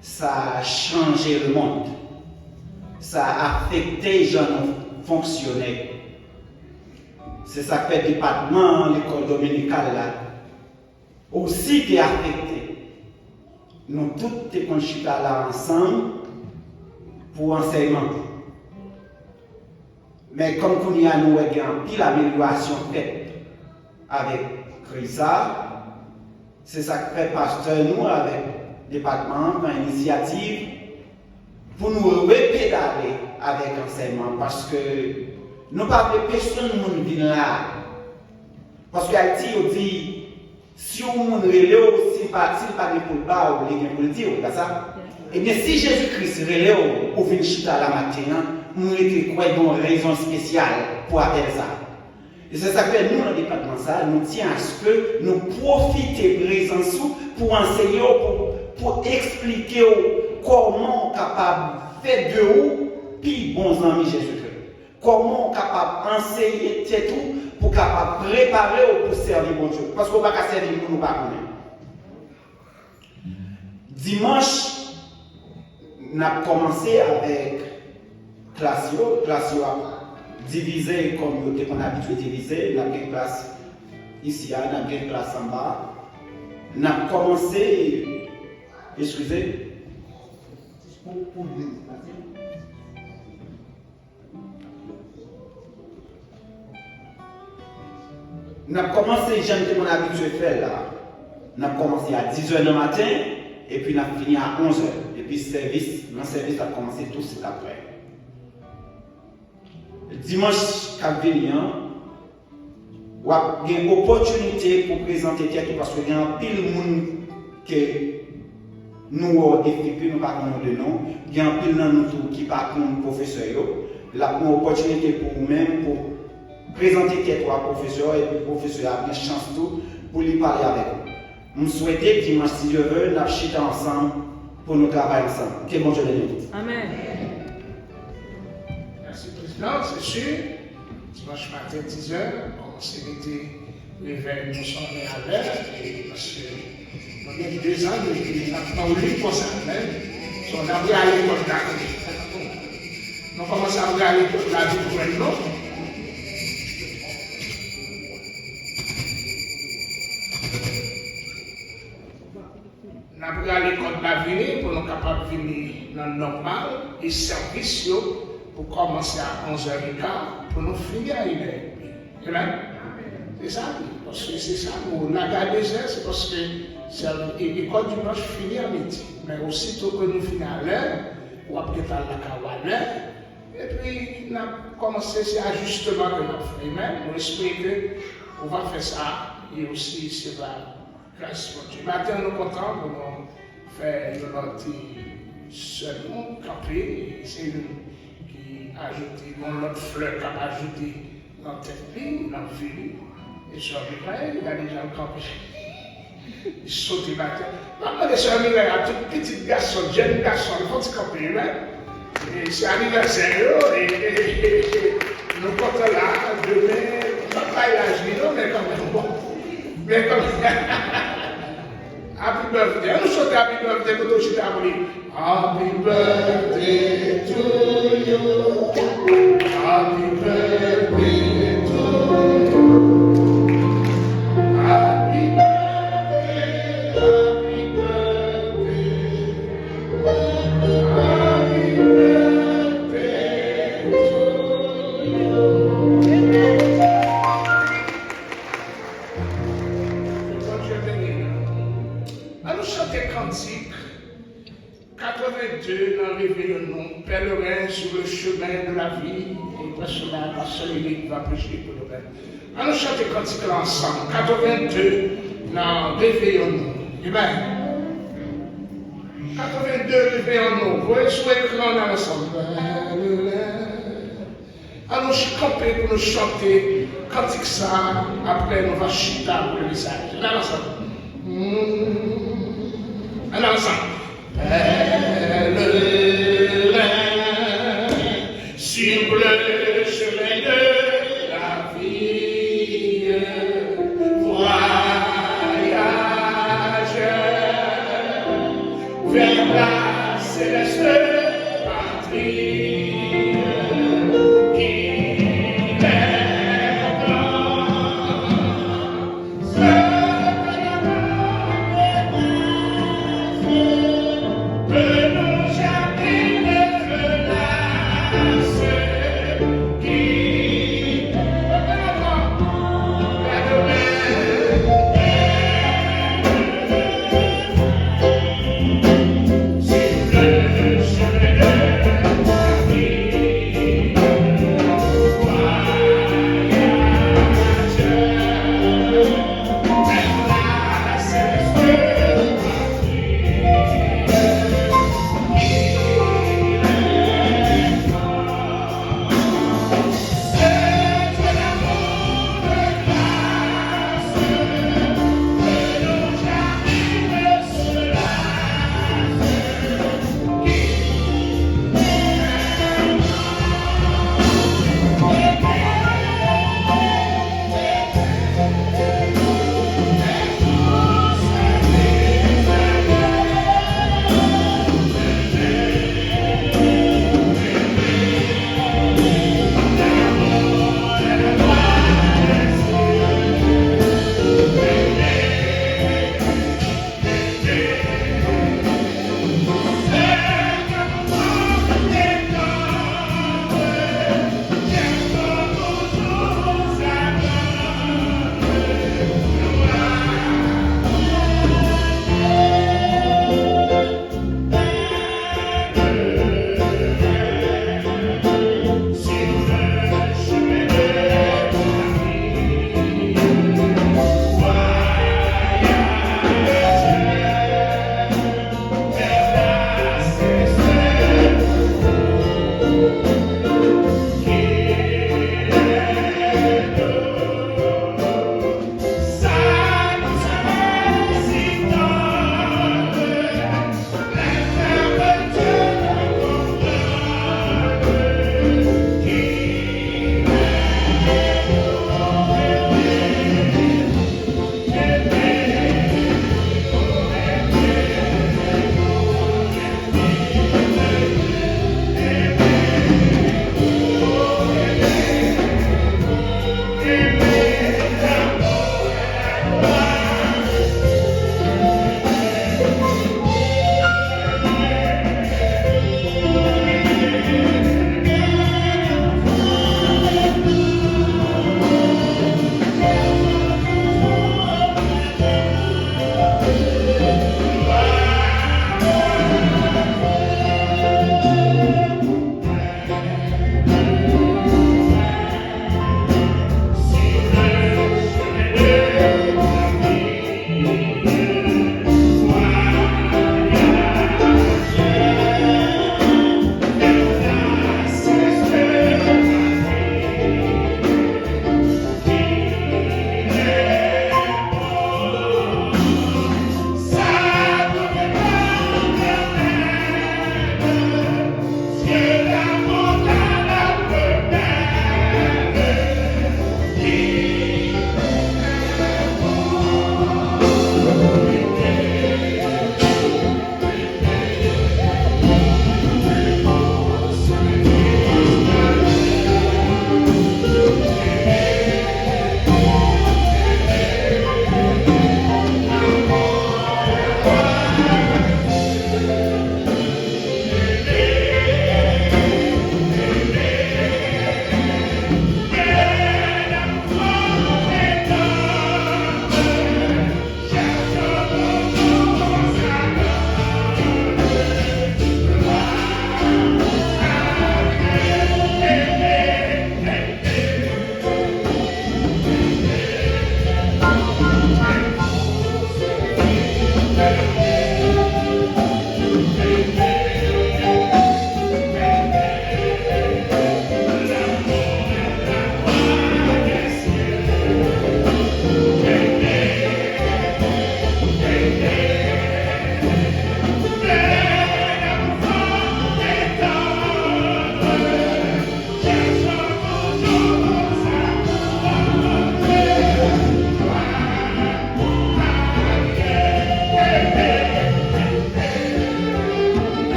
ça a changé le monde. Ça a affecté les gens fonctionnaires. C'est ça que le département, l'école dominicale là, aussi qui est affecté. Nous tous sommes conchus là ensemble pour enseignement. Mais comme nous avons une pile amélioration faite avec Chrisa, c'est ça que fait pasteur nous avec le département, une initiative pour nous repédaler avec l'enseignement parce que nous ne pouvons pas personne ne vient là. Parce que Haïti dit si on ne relève, si pas pour le bas, ou pour le dire, ça. Et bien si Jésus-Christ relève ou vient chita la matin, nous avons une raison spéciale pour appeler ça. Et c'est ça que nous, dans le département, ça, nous tenons à ce que nous profitions de présence pour enseigner, pour expliquer comment on est capable de faire de vous, puis bons amis Jésus-Christ. Comment on est capable d'enseigner tout pour capable préparer pour servir bon Dieu. Parce qu'on ne va pas servir nous, nous ne pas connaître. Dimanche, on a commencé avec Classio divisé comme on a habitué diviser. On a une classe ici, on a une classe en bas. On a commencé, excusez, on a commencé, j'aime que mon habitué fait là. On a commencé à 10h du matin et puis on a fini à 11h. Et puis mon service a commencé tout de suite après. Dimanche, quand vient, on a une opportunité pour présenter tout parce qu'il y a un pile de monde que nous effectuons, nous ne parlons pas de nom. Il y a un pile de nous qui parlent de professeurs. Là, une opportunité pour vous-même pour présenter tes trois professeurs et puis le professeur a une chance tout pour lui parler avec vous. Je souhaite que dimanche, si Dieu veut, nous chiter ensemble pour nous travailler ensemble. Que bon Dieu les bénisse. Amen. Merci, Président. C'est sûr. Dimanche matin, 10h, on s'est mis les veilles, nous sommes à l'heure. Parce que nous avons 2 ans depuis nous pour ça. On a pris à l'école d'Acadie. Nous commençons à regarder la vie pour nous. Nous avons regardé l'école de l'avenir pour nous capables de venir dans le normal et service pour commencer à 11h15 pour nous finir à 1h. Amen. C'est ça, parce que c'est ça, nous avons des heures, c'est parce que l'école du dimanche finit à midi. Mais aussitôt que nous finissons à l'heure, on va peut-être à la l'heure. Et puis, nous avons commencé ces ajustements que nous avons fait. Amen. On espère qu'on va faire ça et aussi c'est la grâce de Dieu. Maintenant, nous sommes contents pour nous faire notre sermon campé. C'est une qui a ajouté, notre fleur qui a ajouté dans tête ligne, dans le ville. Et sur Mireille, il y a des gens campés. Ils sautent les matins. Maman de sur Mireille, un tout petit garçon, jeune garçon, il faut se camper, et c'est anniversaire, et nous comptons là, demain, pas l'âge, mais quand même, bon. Mais comme happy birthday, nous sommes happy birthday, nous sommes Happy birthday to you. Happy birthday to you. Happy birthday, happy birthday. Happy birthday to you. Allons chanter cantique 82 dans réveillonnement, pèlerin sur le chemin de la vie, et presque là, la seule élite va prêcher pour le père. Allons chanter cantique là ensemble, 82 dans réveillonnement. Amen. 82 réveillonnement, vous voyez sur l'écran là ensemble. Allons camper pour nous chanter cantique ça, après on va chuter pour le message. Allons ensemble. Allons ensemble. Pèlerin sur le chemin de la vie, voyageur vers la céleste patrie qui est dans ce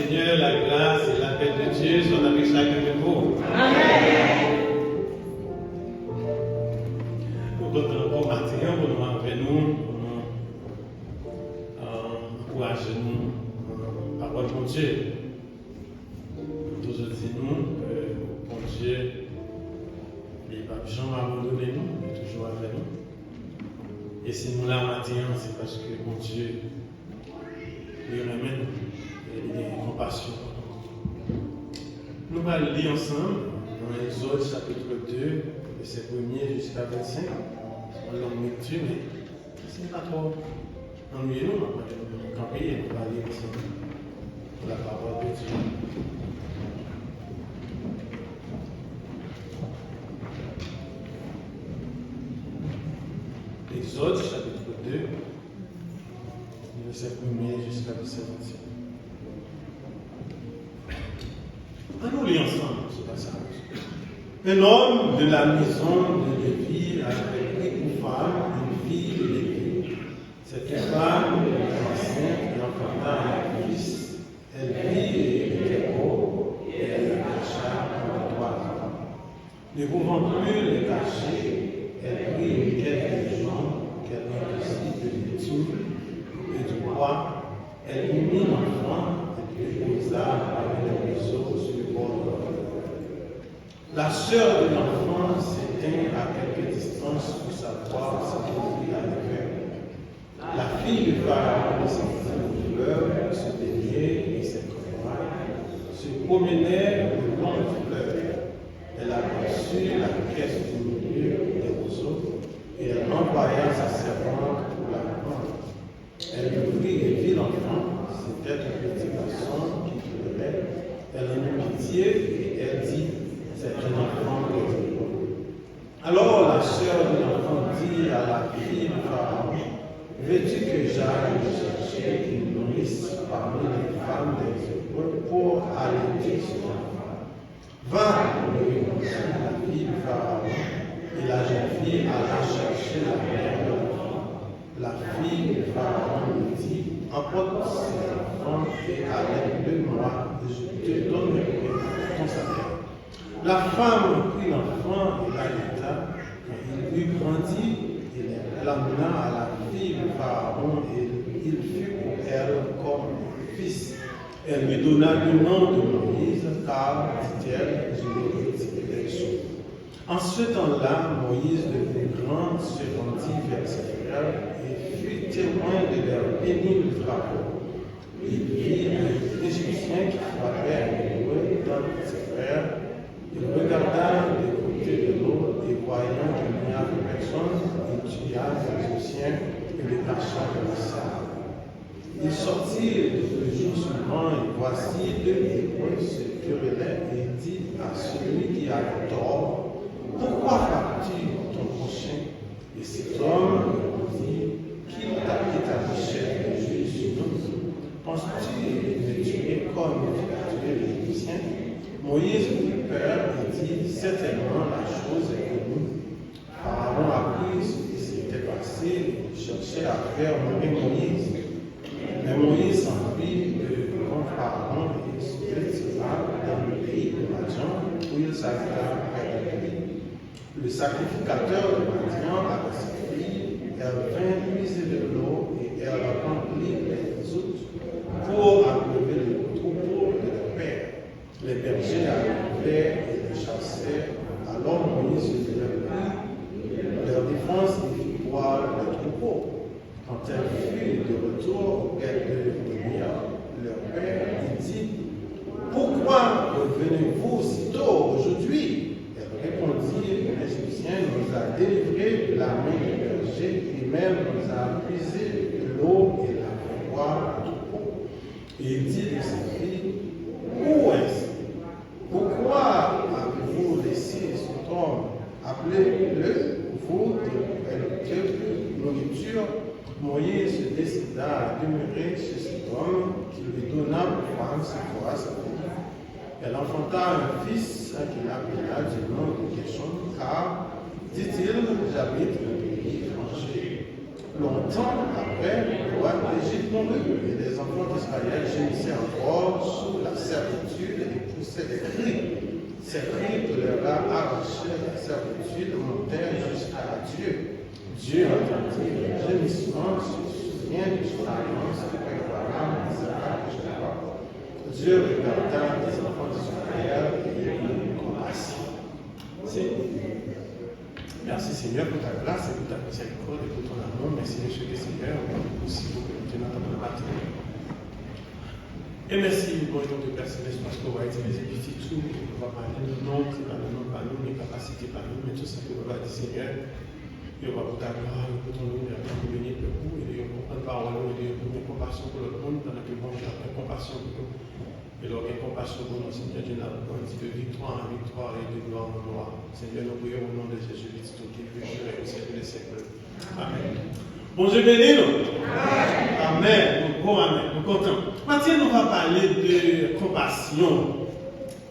Seigneur, la grâce et la paix de Dieu sont avec chacun de vous. Amen. Nous comptons encore matin pour nous avec nous, pour nous encourager nous, parole de Dieu. Nous toujours disons que bon Dieu, il ne va jamais abandonner nous, il est toujours avec nous. Et si nous là matin, c'est parce que bon Dieu, il remet et il a compassion. Nous allons lire ensemble dans Exode chapitre 2, verset 1er jusqu'à 25. C'est une longue lecture, mais ce n'est pas trop ennuyeux, nous allons camper et nous allons lire ensemble la parole de Dieu. Exode chapitre 2, verset 1er jusqu'à 25. Nous lisons ensemble ce passage. Un homme de la maison de Lévi avait pris pour femme une fille de Lévi. Cette femme était enceinte et enfanta un fils. Elle vit et était pauvre et elle le cacha pendant 3 ans. Ne pouvant plus le cacher, elle prit une caisse de jonc qu'elle enrichit de l'étude et du bois. Elle y mit l'enfant et le déposa avec le réseau sur le bord de la rivière. La sœur de l'enfant s'éteint à quelque distance pour savoir ce qu'il allait faire. La fille de Pharaon descendit au fleuve, se baignait et se promenait le long du fleuve. Elle aperçut la caisse du milieu des roseaux et elle envoya sa servante pour la prendre. Elle ouvrit et vit l'enfant, c'était un petit garçon qui pleurait. Elle en eut pitié et elle dit, c'est un enfant de Dieu. Alors la sœur de l'enfant dit à la fille de Pharaon, veux-tu que j'aille chercher une nourrice parmi les femmes des Hébreux pour allaiter cet enfant? Va, lui répondit la fille de Pharaon, et la jeune fille alla chercher la mère de l'enfant. La fille de Pharaon lui dit, emporte cet enfant et allaite-le moi, et je te donnerai ton salaire. La femme prit l'enfant et l'allaita. Quand il eut grandi, elle l'amena à la fille de Pharaon et il fut pour elle comme un fils. Elle lui donna le nom de Moïse, car, dit-elle, je l'ai retiré des choses. En ce temps-là, Moïse, devenu grand, se rendit vers ses frères et fut témoin de leurs pénibles travaux. Il vit un Égyptien qui frappait un Hébreu dans ses frères. Il regarda du côté de l'eau et voyant qu'il n'y avait personne, il tua l'Égyptien et le cacha dans le sable. Il sortit le jour suivant et voici 2 Hébreux se querellaient et il dit à celui qui avait tort, pourquoi frappes-tu ton prochain? Et cet homme répondit, qui t'a établi chef de juge sur nous? Penses-tu me tuer comme tu as tué l'Égyptien? Moïse eut peur et dit, certainement la chose est connue. Pharaon apprit ce qui s'était passé et cherchait à faire mourir Moïse. Mais Moïse s'enfuit devant Pharaon et se retira dans le pays de Madian où il s'habita près de lui. Le sacrificateur de Madian avec sa fille, elle vint puiser de l'eau et elle remplit les outils pour abreuver le troupeau de leur père. Les bergers arrivaient et les chassèrent. Alors Moïse se prit leur défense et fit boire le troupeau. Quand elle fut de retour auprès de leur père, il dit, pourquoi revenez-vous si tôt aujourd'hui? Elle répondit, l'Égyptien nous a délivrés de la main des bergers et même nous a puisé de l'eau et l'a fait boire le troupeau. Et il dit de sa fille, où est-ce? Pourquoi avez-vous laissé cet homme? Appelez-le, vous, de nourriture. Moïse se décida à demeurer chez cet homme qui lui donna pour femme cette fois sa fille. Elle enfanta un fils qu'il appela du nom de Gershom, car, dit-il, j'habite le pays étranger. Longtemps après, le roi l'Égypte mourut, et les enfants d'Israël gémissaient encore sous la servitude et poussaient des cris. Ces cris de leur âme arrachés à la servitude montèrent jusqu'à Dieu. Dieu entendit les gémissements, se souvient de son alliance avec Abraham, Isaac et Jacob. Dieu regarda les enfants d'Israël et eut compassion. Merci Seigneur pour ta grâce et pour ta miséricorde et pour ton amour. Merci Monsieur le Seigneur, aussi pour que nous tenions notre matin. Et merci pour le de personnes parce qu'on va utiliser les petits tout, on va parler de nom, c'est pas le nom, pas nous, les capacités, pas nous, mais tout ça que nous va dire Seigneur. Et on va pour ta gloire, pour ton nom, et pour bénir le coup, et on prend parole, et on a compassion pour le monde, pendant que bon, j'ai compassion pour nous. Et leur compassion pour nous, Seigneur Dieu, nous dit de victoire en victoire et de gloire en gloire. Seigneur, nous prions au nom de Jésus-Christ, qui est pécheur et au siècle des siècles. Amen. Bon Dieu béni nous. Amen. Bon amen. Nous comptons. Maintenant, nous allons parler de compassion.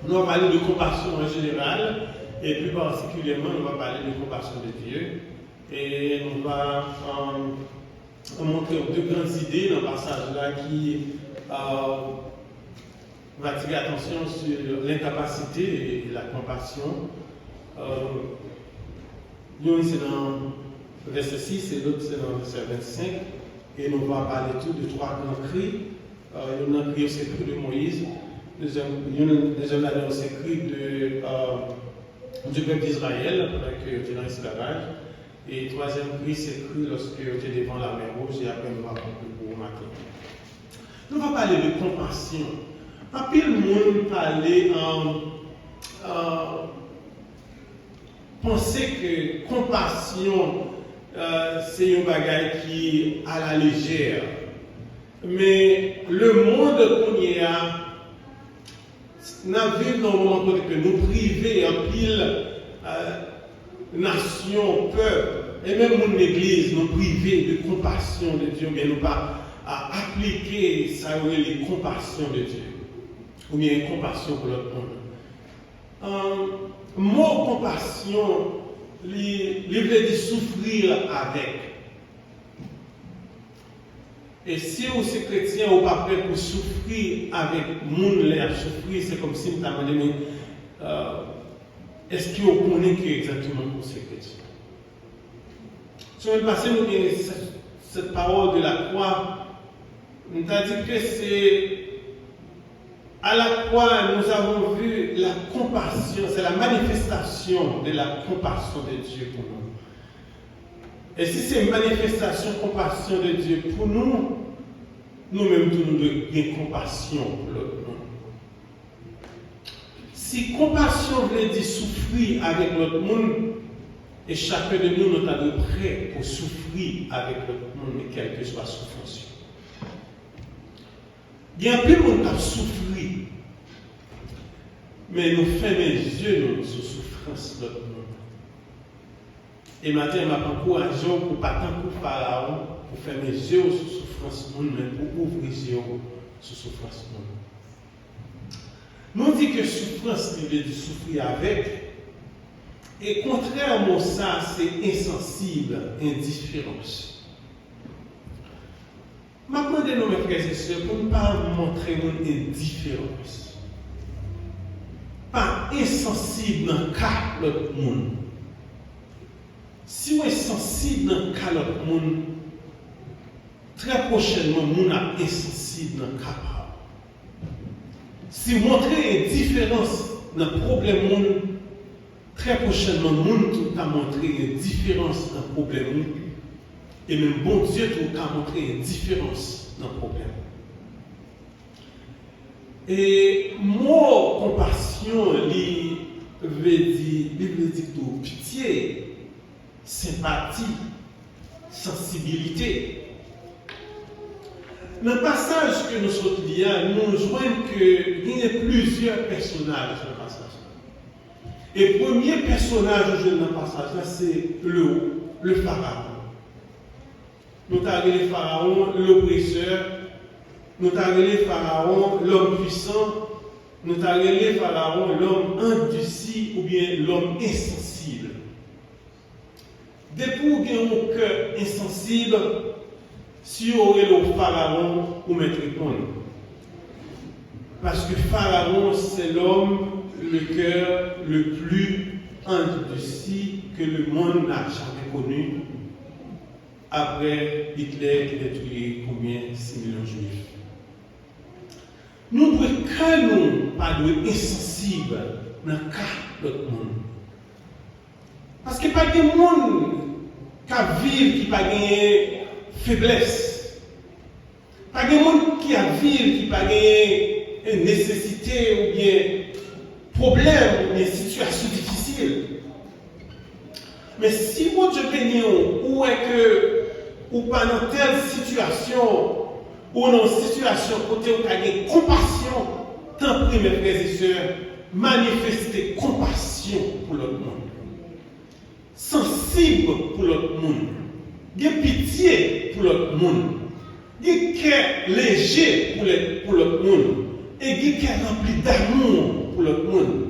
Nous allons parler de compassion en général, et plus particulièrement, nous allons parler de compassion de Dieu. Et nous allons montrer deux grandes idées dans le passage-là qui va attirer attention sur l'incapacité et la compassion. L'une c'est dans le verset 6 et l'autre c'est dans le verset 25. Et nous allons parler tout de trois grands cris. Il y en a un cri, c'est le cri de Moïse. Deuxième année, c'est le cri du peuple d'Israël, pendant qu'il était dans l'esclavage. Et troisième cri, c'est le cri lorsque il était devant la mer Rouge et après nous allons conclure pour matin. Nous allons parler de compassion. Pas pile monde parler penser que compassion c'est un bagage qui à la légère. Mais le monde qu'on y a, nous vivons dans un moment que nous privons en pile nation, peuple, et même mon église, nous privons de compassion de Dieu, mais nous pas à appliquer ça les compassions de Dieu. Ou bien une compassion pour l'autre monde. Mot compassion, il veut dire souffrir avec. Et si vous êtes chrétien ou pas prêt pour souffrir avec monde l'air souffrir, c'est comme si vous avez demandé est-ce que vous connaissez exactement pour ces chrétiens? Semaine passée, nous avons cette parole de la croix. Nous avons dit que c'est à la croix, nous avons vu la compassion, c'est la manifestation de la compassion de Dieu pour nous. Et si c'est une manifestation de compassion de Dieu pour nous, nous-mêmes, nous devons compassion pour l'autre monde. Si compassion veut dire souffrir avec l'autre monde, et chacun de nous, nous sommes prêts pour souffrir avec l'autre monde, quelle que soit la souffrance. Il y a un peu de monde qui a souffert, mais nous fermons les yeux sur la souffrance de l'autre monde. Et maintenant, je m'encourage pour ne pas tant pour Pharaon, pour fermer les yeux sur la souffrance du monde, mais pour ouvrir les yeux sur la souffrance du monde. Nous disons que souffrance, il veut dire souffrir avec. Et contrairement à ça, c'est insensible, indifférence. Maintenant, demandez-nous, mes frères et sœurs, pour ne pas montrer mon indifférence. Pas insensible dans le cas de l'autre monde. Si vous êtes sensible dans le cas de l'autre monde, très prochainement, vous êtes insensible dans le cas. Si vous montrez une différence dans le problème monde, très prochainement, vous allez montrer une différence dans le problème. Et même bon Dieu vous a montré une différence dans le problème. Et moi, compassion, il veut dire tout pitié, sympathie, sensibilité. Dans le passage que nous sommes liés, nous joignons qu'il y a plusieurs personnages dans le passage. Et le premier personnage dans le passage, c'est le pharaon. Nous avons le pharaon, l'oppresseur. Nous avons le pharaon, l'homme puissant. Nous avons le pharaon, l'homme endurci ou bien l'homme insensible. Depuis que vous avez un cœur insensible, si on est le pharaon ou mettre répondre. Parce que Pharaon, c'est l'homme, le cœur le plus endurci que le monde n'a jamais connu. Après Hitler qui a tué combien 6 millions de juifs. Nous devons que nous pas de insensibles dans le cas de notre monde. Parce qu'il n'y a pas de monde qui vit qui n'a pas de faiblesse. Pas de monde qui a vécu qui n'a pas de nécessité ou bien problème ou bien situation difficile. Mais si vous Dieu béni ou est que ou pas dans telle situation ou dans une situation côté où vous avez compassion, tant pis mes frères et sœurs, manifestez compassion pour l'autre monde. Sensible pour l'autre monde. Des pitié pour l'autre monde. Des cœur léger pour l'autre monde. Et des cœur rempli d'amour pour l'autre monde.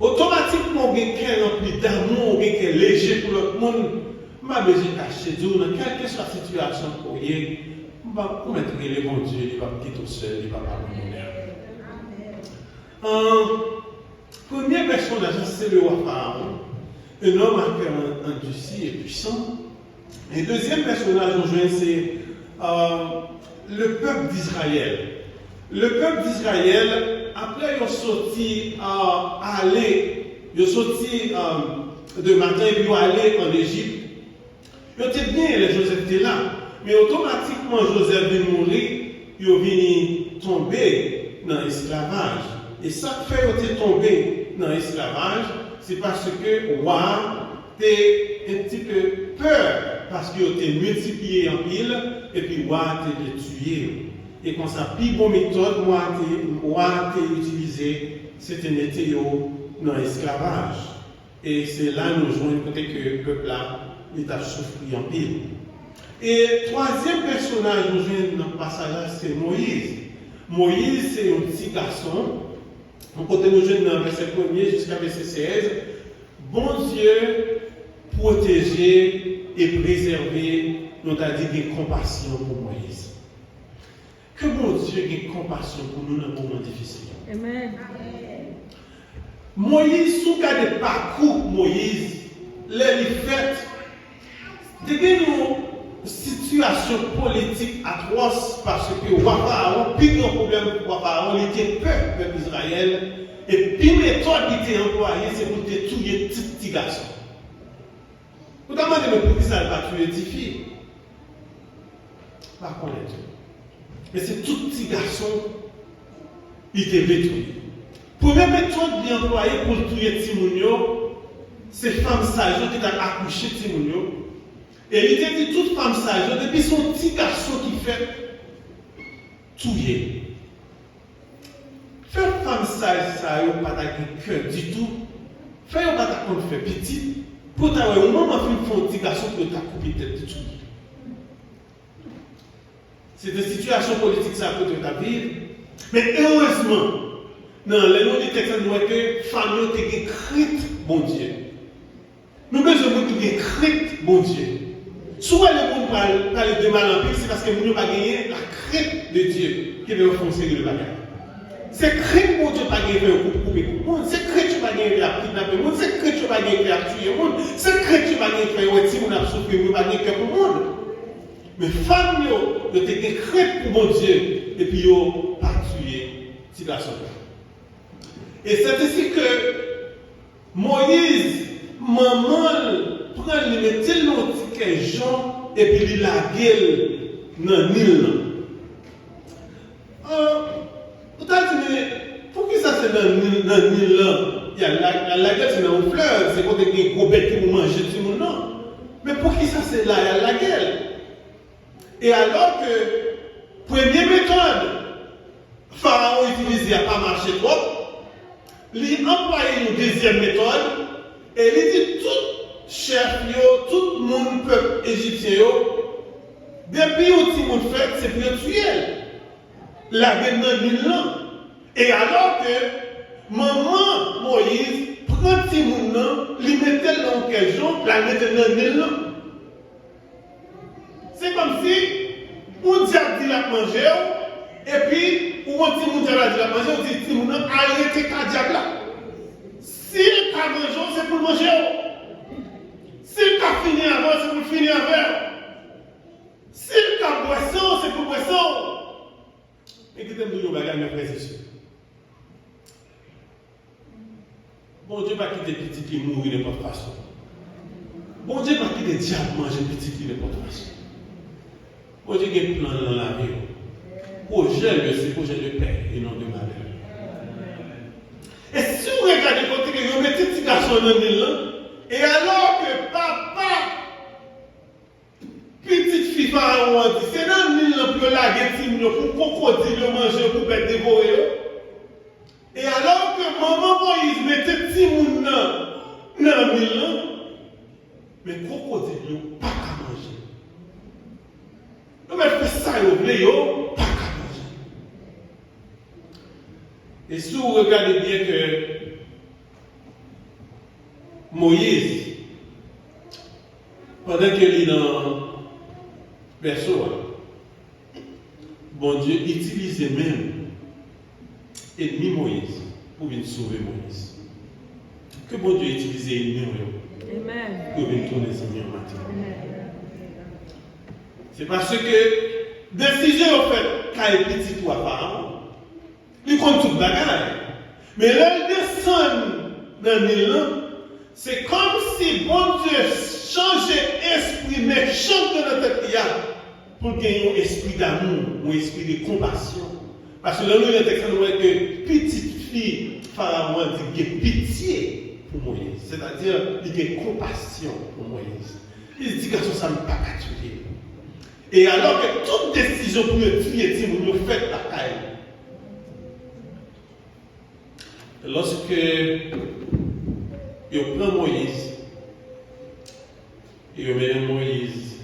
Automatiquement, des cœur rempli d'amour, des cœur léger pour l'autre monde. Je vais me cacher dans quelle que soit la situation pour y aller. Pour mettre le bon Dieu, il va quitter tout seul, il va pas m'abandonner. Premier personnage, c'est le roi Pharaon, un homme à cœur endurci et puissant. Et deuxième personnage, c'est le peuple d'Israël. Le peuple d'Israël, après ils ont sorti ils ont sorti de matin et puis ils ont allé en Égypte. Ils étaient bien, les Joseph était là. Mais automatiquement, Joseph est mourir, il est venu tomber dans l'esclavage. Et ça fait qu'il est tombé dans l'esclavage, c'est parce que le roi était un petit peu peur, parce qu'il était multiplié en pile, et puis le roi était tué. Et quand ça, plus bonne méthode, le roi a utilisé, c'était météo dans l'esclavage. Et c'est là nous jouons côté que le peuple là, il a souffert en pile. Et troisième personnage nous jouons dans le passage, c'est Moïse. Moïse, c'est un petit garçon. On peut nous jouer dans le verset 1er jusqu'à verset 16. Bon Dieu, protéger et préserver, nous a dit des compassion pour Moïse. Que bon Dieu ait compassion pour nous dans un moment difficile. Amen. Moïse, sous cas de parcours Moïse, les fêtes, de une situation politique atroce parce que roi Pharaon, plus grand problème pour roi Pharaon, il était peuple d'Israël, et puis méthode qui était employée, c'est pour tuer petit garçon. Vous demandez, mais pour qui ça ne va pas tuer des filles? Par contre, mais c'est tout petit garçon, il était détruit. Première méthode bien employée pour tuer Timounio, c'est femme sage qui a accouché Timounio. Et il était dit toute femme sage, depuis son petit garçon qui fait tuer. Faire femme sage, ça n'a pas de cœur du tout. Faire pas de faire petit. Pour t'avoir au moment où il faut un petit garçon pour t'a coupé tête de tout. C'est des situations politiques ça peut te vivre. Mais heureusement, dans les noms du texte, nous voyons que famille a une crainte, bon Dieu. Nous avons besoin de crainte, bon Dieu. Soit le monde parle de mal en pile, c'est parce que nous n'avons pas gagné la crainte de Dieu qui veut foncer le bagage. C'est crainte pour Dieu pas gagner pour couper le monde. C'est crainte pour pas gagner pour kidnapper le monde. C'est crainte pour pas gagner pour tuer le monde. C'est crainte pour pas gagner pour faire si on a souffert, pour pas gagner pour le monde. Mais femmes, ils ont été crainte pour mon Dieu et puis ils n'ont pas tué ces garçons. Et c'est ainsi que Moïse, maman, prend le mettre tellement de gens et puis il la gueule dans le Nil. Vous avez dit, mais pour qui ça c'est dans le Nil là? Il y a la gueule, c'est dans une fleur, c'est quand il y a des gros bêtes qui vont manger tout le monde. Non. Mais pour qui ça c'est là? Il y a la gueule. Et alors que, première méthode, Pharaon utilisait n'a pas marché trop, il a employé une deuxième méthode, et il dit tout chef, tout le monde, peuple égyptien, depuis où tout le monde fait, c'est pour tuer. La guerre dans le là. Et alors que maman Moïse prend tout le monde, lui mettait dans quel jour, la mettait dans le là. C'est comme si a mangé, et puis, ou on dit moun a mangé, on dit moun a arrêté cardiaque là. S'il a mangé, c'est pour manger. S'il a fini avant, c'est pour finir avec. S'il a boisson, c'est pour boisson. Écoutez-moi, nous bagage, mes frères et sœurs. Bon Dieu va quitter petit qui mourir de n'importe façon. Bon Dieu va quitter diable manger petit qui de n'importe façon. Bon Dieu a un plan dans la vie. Projet, c'est projet de paix et non de malheur. Et si vous regardez côté que vous mettez petit garçon dans l'île, et alors que papa, petite fille pharaon dit, c'est dans l'île pour la gueule, pour crocodile manger, pour être dévoré. Et alors que maman Moïse mettait petit moun dans l'île, mais crocodile pas qu'à manger. Donc elle fait ça, il oublie, pas qu'à manger. Et si vous regardez bien que Moïse, pendant qu'il est dans le berceau, bon Dieu utilisait même ennemi Moïse pour venir sauver Moïse. Que bon Dieu utilise ennemi pour venir tourner les ennemis en matin. C'est parce que décision en fait, quand il est petit ou apparent, il compte toute bagarre. Mais là, il descend dans l'île, c'est comme si bon Dieu changeait l'esprit méchant de notre tête pour gagner un esprit d'amour, un esprit de compassion. Parce que là, nous, il y a que petite fille, Pharaon dit qu'il y a pitié pour Moïse. C'est-à-dire, il y a compassion pour Moïse. Il dit que ça ne peut pas tuer. Et alors que toute décision pour le tuer, vous faites la caille. Lorsque il prend Moïse, et il met Moïse,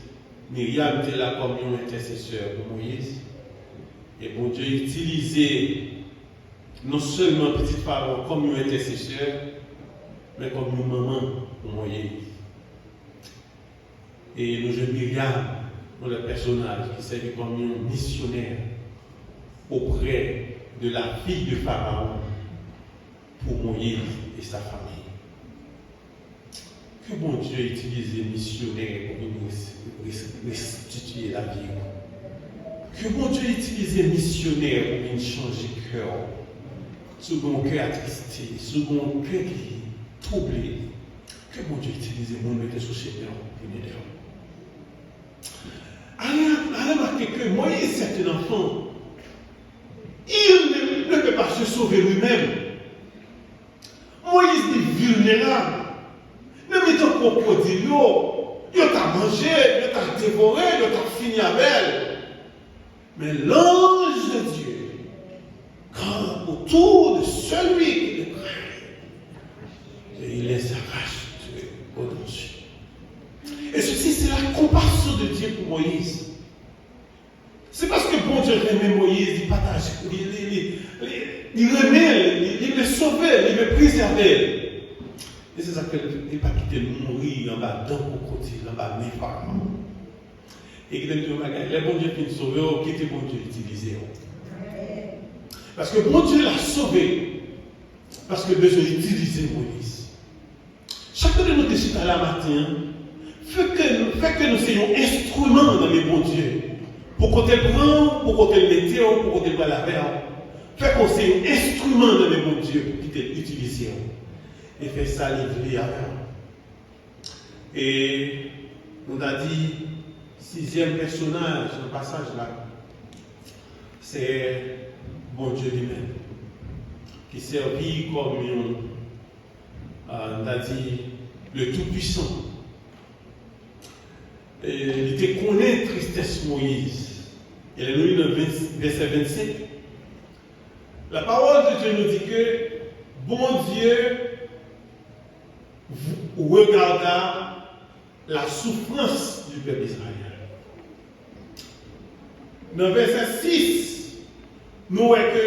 Myriam était là comme un intercesseur de Moïse. Et bon Dieu utilisait non seulement petite Pharaon comme un intercesseur, mais comme une maman pour Moïse. Et nous jeunes Myriam, le personnage qui servait comme un missionnaire auprès de la fille de Pharaon pour Moïse et sa famille. Que bon Dieu utilise les missionnaires pour nous restituer la vie. Que bon Dieu utilise les missionnaires pour venir changer le cœur. Second cœur attristé, second cœur qui est troublé. Que bon Dieu utilise les gens qui sont chez eux pour venir allez remarquer que Moïse, c'est un enfant. Il ne peut pas se sauver lui-même. Moïse est vulnérable. Ne mettons pas crocodile, il t'a mangé, il t'a dévoré, il t'a fini avec elle. Mais l'ange de Dieu, quand autour de celui qui le craint, et il les arrache au-dessus. Et ceci, c'est la compassion de Dieu pour Moïse. C'est parce que bon Dieu aimait Moïse, il partage, il remet, il le sauvait, il le préservait. Et c'est ça qu'il n'est pas quitté de mourir en bas d'un crocodile, en bas d'un pharaon. Et qu'il dit, les bon Dieu qui nous sauve, qui était bon Dieu utilisé. Parce que bon Dieu l'a sauvé, parce que besoin d'utiliser Moïse. Chacun de nous décide à la matin, fait que nous soyons instruments dans les bons dieux. Pour qu'on te prenne, pour qu'on te mette, pour qu'on te voit la verre. Fait qu'on soit instruments dans les bons dieux pour qu'ils t'utilisent. Et fait ça, livrer à eux. Et on a dit, sixième personnage dans le passage là, c'est bon Dieu lui-même, qui servit comme, on a dit, le Tout-Puissant. Il était connaît tristesse Moïse. Et nous lit dans verset 25. La parole de Dieu nous dit que bon Dieu regarda la souffrance du peuple d'Israël. Dans verset 6, nous voyons que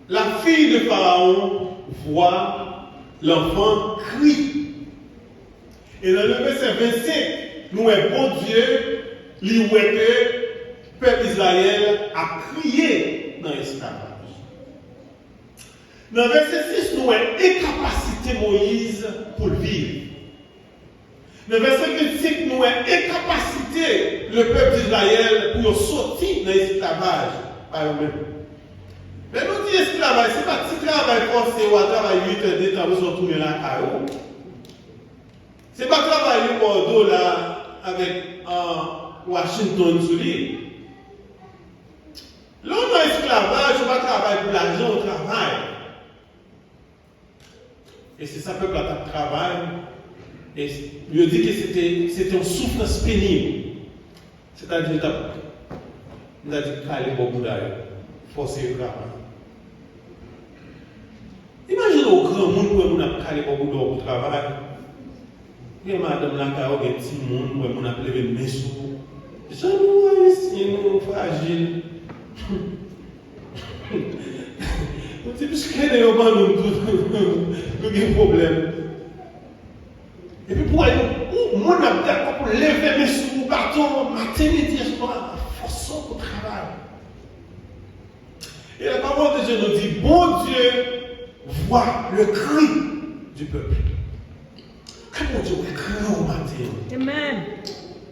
la fille de Pharaon voit l'enfant crier. Et dans le verset 25, nous voyons bon Dieu, lui voit que le peuple d'Israël a crié dans l'esclavage. Dans le verset 6, nous avons incapacité Moïse pour le vivre. Dans le verset 25, nous avons incapacité le peuple d'Israël pour sortir dans l'esclavage par eux-mêmes. Mais nous disons esclavage, ce n'est pas petit travail forcé ou à travailler 8 heures de temps pour se retourner là à Cairo. Ce n'est pas travailler au Bordeaux là avec Washington sous l'île. Là, on a esclavage, on va travailler pour l'argent, on travaille. Et c'est ça le peuple qui travaille. Et je dis que c'était une souffrance pénible. C'est-à-dire qu'on a dit caler beaucoup d'ailleurs, forcer le travail. Imaginez au grand monde où on a calé beaucoup d'heures pour travail. Et madame la carrière, un petit monde où on a levé le main sous. Je nous ici, nous fragiles. C'est plus qu'il y a nous avons un problème. Et puis pour aller où mon d'accord pour lever mes sous, bâton, matin, midi, soir, forçons pour travail. Et la parole de Dieu nous dit, bon Dieu voit le cri du peuple. Que mon Dieu va crier au matin. Amen.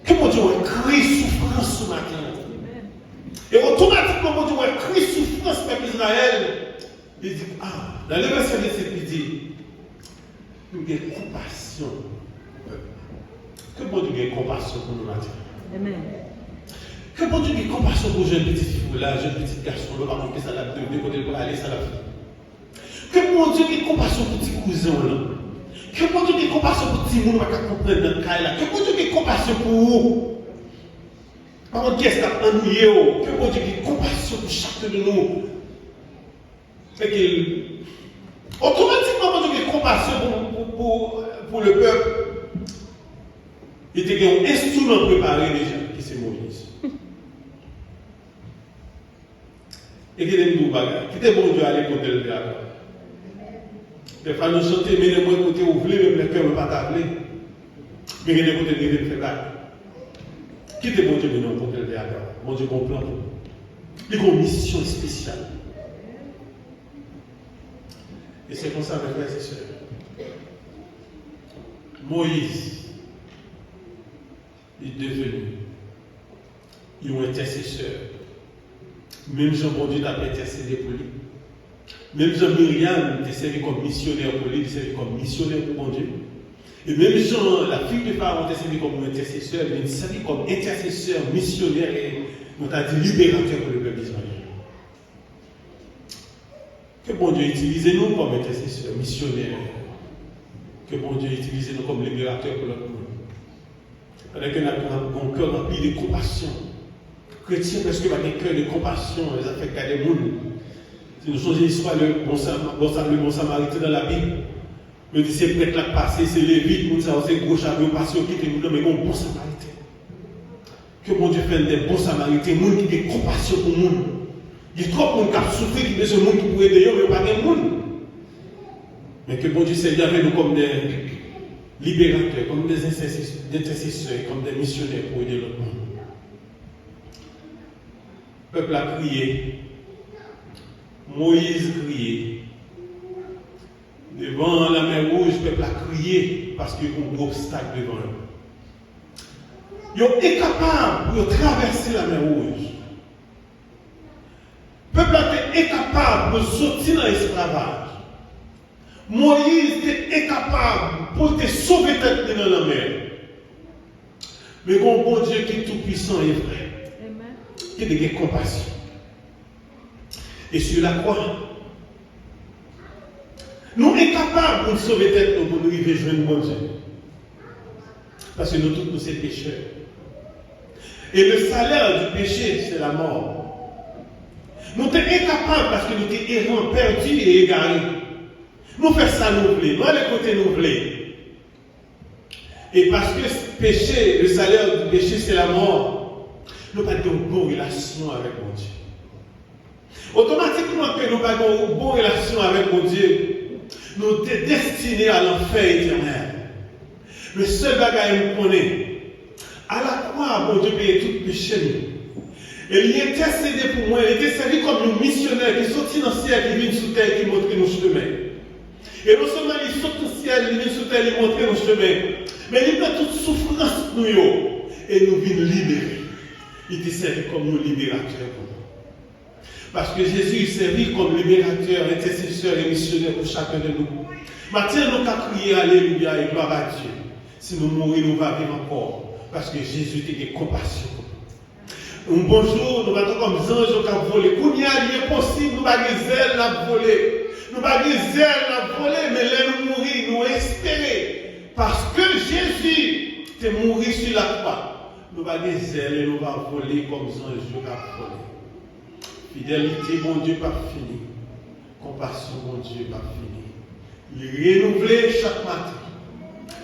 Que mon Dieu va crier souffrance ce matin. Amen. Et automatiquement, mon Dieu va crier souffrance peuple Israël. Il dit, dans le verset 17, il dit, nous avons compassion. Que bon Dieu ait compassion pour nous matin. Amen. Que bon Dieu ait compassion pour jeune petit fille là, jeune petit garçon, là, par contre, ça l'a deux côtés pour aller, ça l'a fait. Que bon Dieu ait compassion pour petit cousin là. Que bon Dieu ait compassion pour petit monde qui va comprendre dans le cas là. Que bon Dieu ait compassion pour vous. Par contre, qu'est-ce qui a ennuyé? Que bon Dieu ait compassion pour chacun de nous. Et qu'il automatiquement, bon Dieu ait compassion pour le peuple. Il était un instrument préparé déjà, qui c'est Moïse. Et qu'il est un bagage. Qui était bon Dieu à aller côté le diable. Des fois, nous chantons, mais les mots côté ouvrés, même les cœurs ne pas t'appeler. Mais il y a des côtés de préparé. Qui était bon Dieu maintenant côté le diable? Bon Dieu comprend tout. Il a une mission spéciale. Et c'est comme ça, mes frères et sœurs. Moïse est devenu un intercesseur. Même Jean-Bon-Dieu t'a intercédé pour lui. Même Jean-Myriam t'a servi comme missionnaire pour lui, t'a servi comme missionnaire pour bon Dieu. Et même Jean, la fille de Pharaon, t'a servi comme intercesseur, il t'a servi comme intercesseur, missionnaire et on t'a dit libérateur pour le peuple d'Israël. Que bon Dieu utilise nous comme intercesseurs, missionnaires. Que bon Dieu utilise nous comme libérateurs pour l'autre monde. Avec un cœur rempli de compassion. Chrétien, parce qu'il y a un cœur de compassion, les affects à des mondes. Si nous changeons l'histoire, le bon samaritain dans la Bible, me dit c'est prêtre là passé, c'est Lévite, nous savons c'est gros chameau, passé au quitte, nous mais un bon samaritain. Que bon Dieu fait des bons samaritains, monde qui a compassion pour nous. Il y a trop de monde qui a souffert, qui a besoin de monde qui pourrait aider, mais pas de monde. Mais que bon Dieu Seigneur avec nous comme des libérateurs, comme des intercesseurs, comme des missionnaires pour aider l'autre monde. Le peuple a crié, Moïse criait. Devant la mer rouge, le peuple a crié parce qu'il y a un gros obstacle devant eux. Ils sont incapables de traverser la mer rouge. Le peuple a été incapable de sortir dans l'esclavage. Moïse était incapable pour te sauver tête dans la mer. Mais bon Dieu qui est tout puissant et vrai. Qui a de compassion. Et sur la croix, nous sommes incapables de nous sauver tête pour nous arriver à joindre mon Dieu. Parce que nous tous, nous sommes pécheurs. Et le salaire du péché, c'est la mort. Nous sommes incapables parce que nous sommes errants, perdus et égarés. Nous faisons ça, nous voulons. Nous, les côtés, nous voulons. Et parce que ce péché, le salaire du péché, c'est la mort. Nous n'avons pas de bonne relation avec mon Dieu. Automatiquement que nous n'avons pas de bonne relation avec mon Dieu, nous sommes destinés à l'enfer éternel. Le seul bagage que nous connaissons, à la croix, mon Dieu paye tout péché. Et il intercédait pour moi, il était servi comme un missionnaire qui sortit dans le ciel, qui vient sous terre, qui montre nos chemins. Et non seulement il saute au ciel, il vient sous terre, il montre nos chemins, mais il met toute souffrance nous et nous vient libérer. Il était servi comme un libérateur pour nous. Parce que Jésus est servi comme libérateur, intercesseur et missionnaire pour chacun de nous. Maintenant, nous avons crié Alléluia et gloire à Dieu. Si nous mourons, nous allons vivre encore. Parce que Jésus était compassion. Un bonjour, nous allons comme anges qui ont volé. Quand il est possible, nous allons zèle à voler. Nous allons zèle à voler, mais là nous mourir, nous espérer. Parce que Jésus est mort sur la croix. Nous allons zèle et nous allons voler comme anges qui ont volé. Fidélité, mon Dieu, pas fini. Compassion, mon Dieu, pas fini. Il renouveler chaque matin.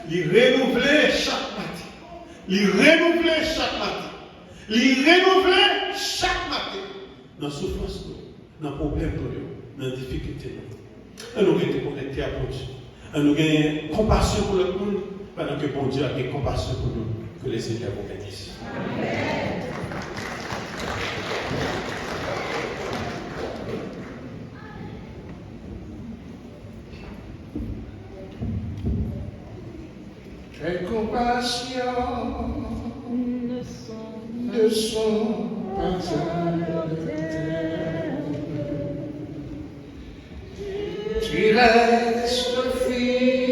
Il renouveler chaque matin. Il renouveler chaque matin. Il renouveler chaque matin. Dans la souffrance, dans le problème, dans la difficulté. Et nous restons connectés à bon Dieu. Et nous gagnons compassion pour le monde, pendant que bon Dieu a des compassion pour nous. Que les Seigneurs vous bénissent. Amen. J'ai compassion de son tu restes fidèle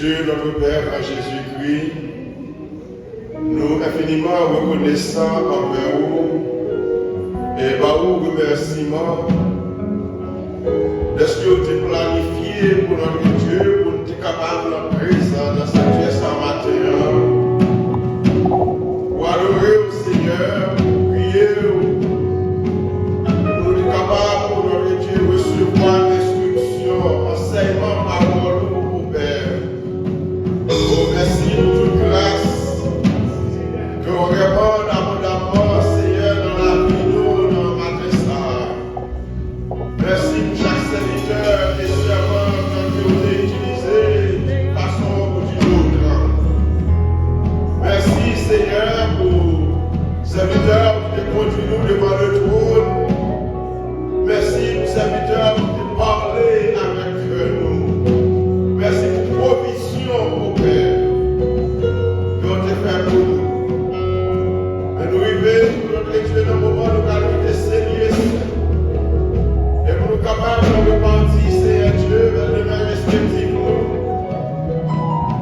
Dieu, notre Père, en Jésus-Christ, nous infiniment reconnaissants envers vous et par vous remerciements de ce que vous avez planifié pour notre Dieu, pour nous être capables de présent dans cette pièce en matin. Pour adorer au Seigneur, pour prier, pour nous être capables pour notre Dieu recevoir l'instruction, enseignement, parole au Père. Oh, merci pour toute grâce que vous répondez abondamment, Seigneur, dans la vie nous, dans ma matin. Merci pour chaque serviteur et servant que vous avez utilisé d'une façon ou d'une autre. Merci, Seigneur, pour serviteurs qui te conduisent nous devant le trône. Merci pour serviteurs qui te parlent avec nous. Merci pour provision, au Père, que vous avez fait pour nous. Mais nous vivons pour notre Dieu dans le moment où nous allons être sérieux. Et pour nous capables de repentir, Seigneur Dieu, vers les mains respectives.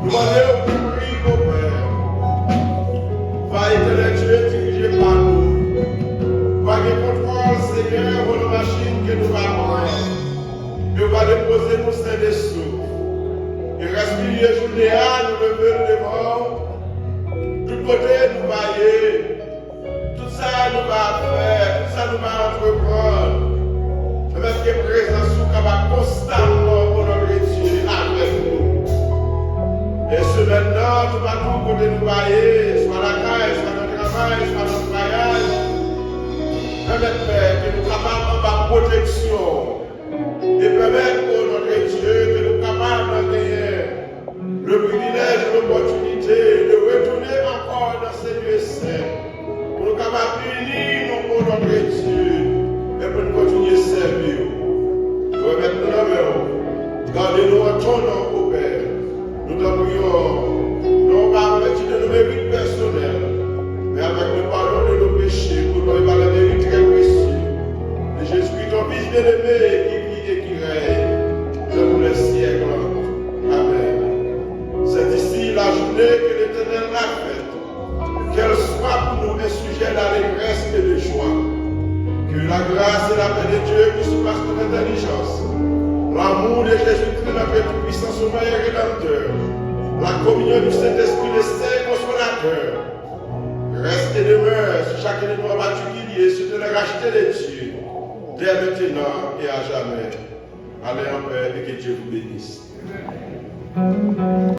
Nous demandons au prix, au Père. Va éternel Dieu, dirigé par nous. Va que contrôle, Seigneur, pour nos machines que nous allons prendre. Nous va déposer nos saints des sous. Et respirer journée à nous lever devant. Tout côté nous va y aller. Tout ça nous va faire. Tout ça nous va entreprendre. Avec que présence nous capable constamment pour notre Dieu avec nous. Et ce maintenant, tout partout côté nous va y aller. Soit la caille, soit notre travail, soit notre voyage. Permettre que nous capables en bas protection. Et permettre pour notre Dieu que nous capables de gagner le privilège, l'opportunité de retourner encore dans ces lieux saints. Pour nous capables d'unir nous pour notre Dieu et pour nous continuer à servir. Nous remettons nos mains. Gardez-nous en ton nom, au Père. Nous t'en prions, non pas avec de nos mérites personnels, mais avec le pardon de nos péchés, pour nous par le mérite très précieux de Jésus-Christ, ton Fils bien-aimé, qui vit et qui règne de tous les siècles. Amen. C'est ici la journée que l'Éternel a faite. Qu'elle soit pour nous un sujet d'allégresse et de joie. Que la grâce et la paix de Dieu qui surpasse toute intelligence, l'amour de Jésus-Christ, notre tout-puissant sauveur et rédempteur, la communion du Saint-Esprit, le Saint consolateur, reste et demeure sur chacun de nous en particulier, sur de le racheter les dieux, dès maintenant et à jamais. Allez en paix et que Dieu vous bénisse.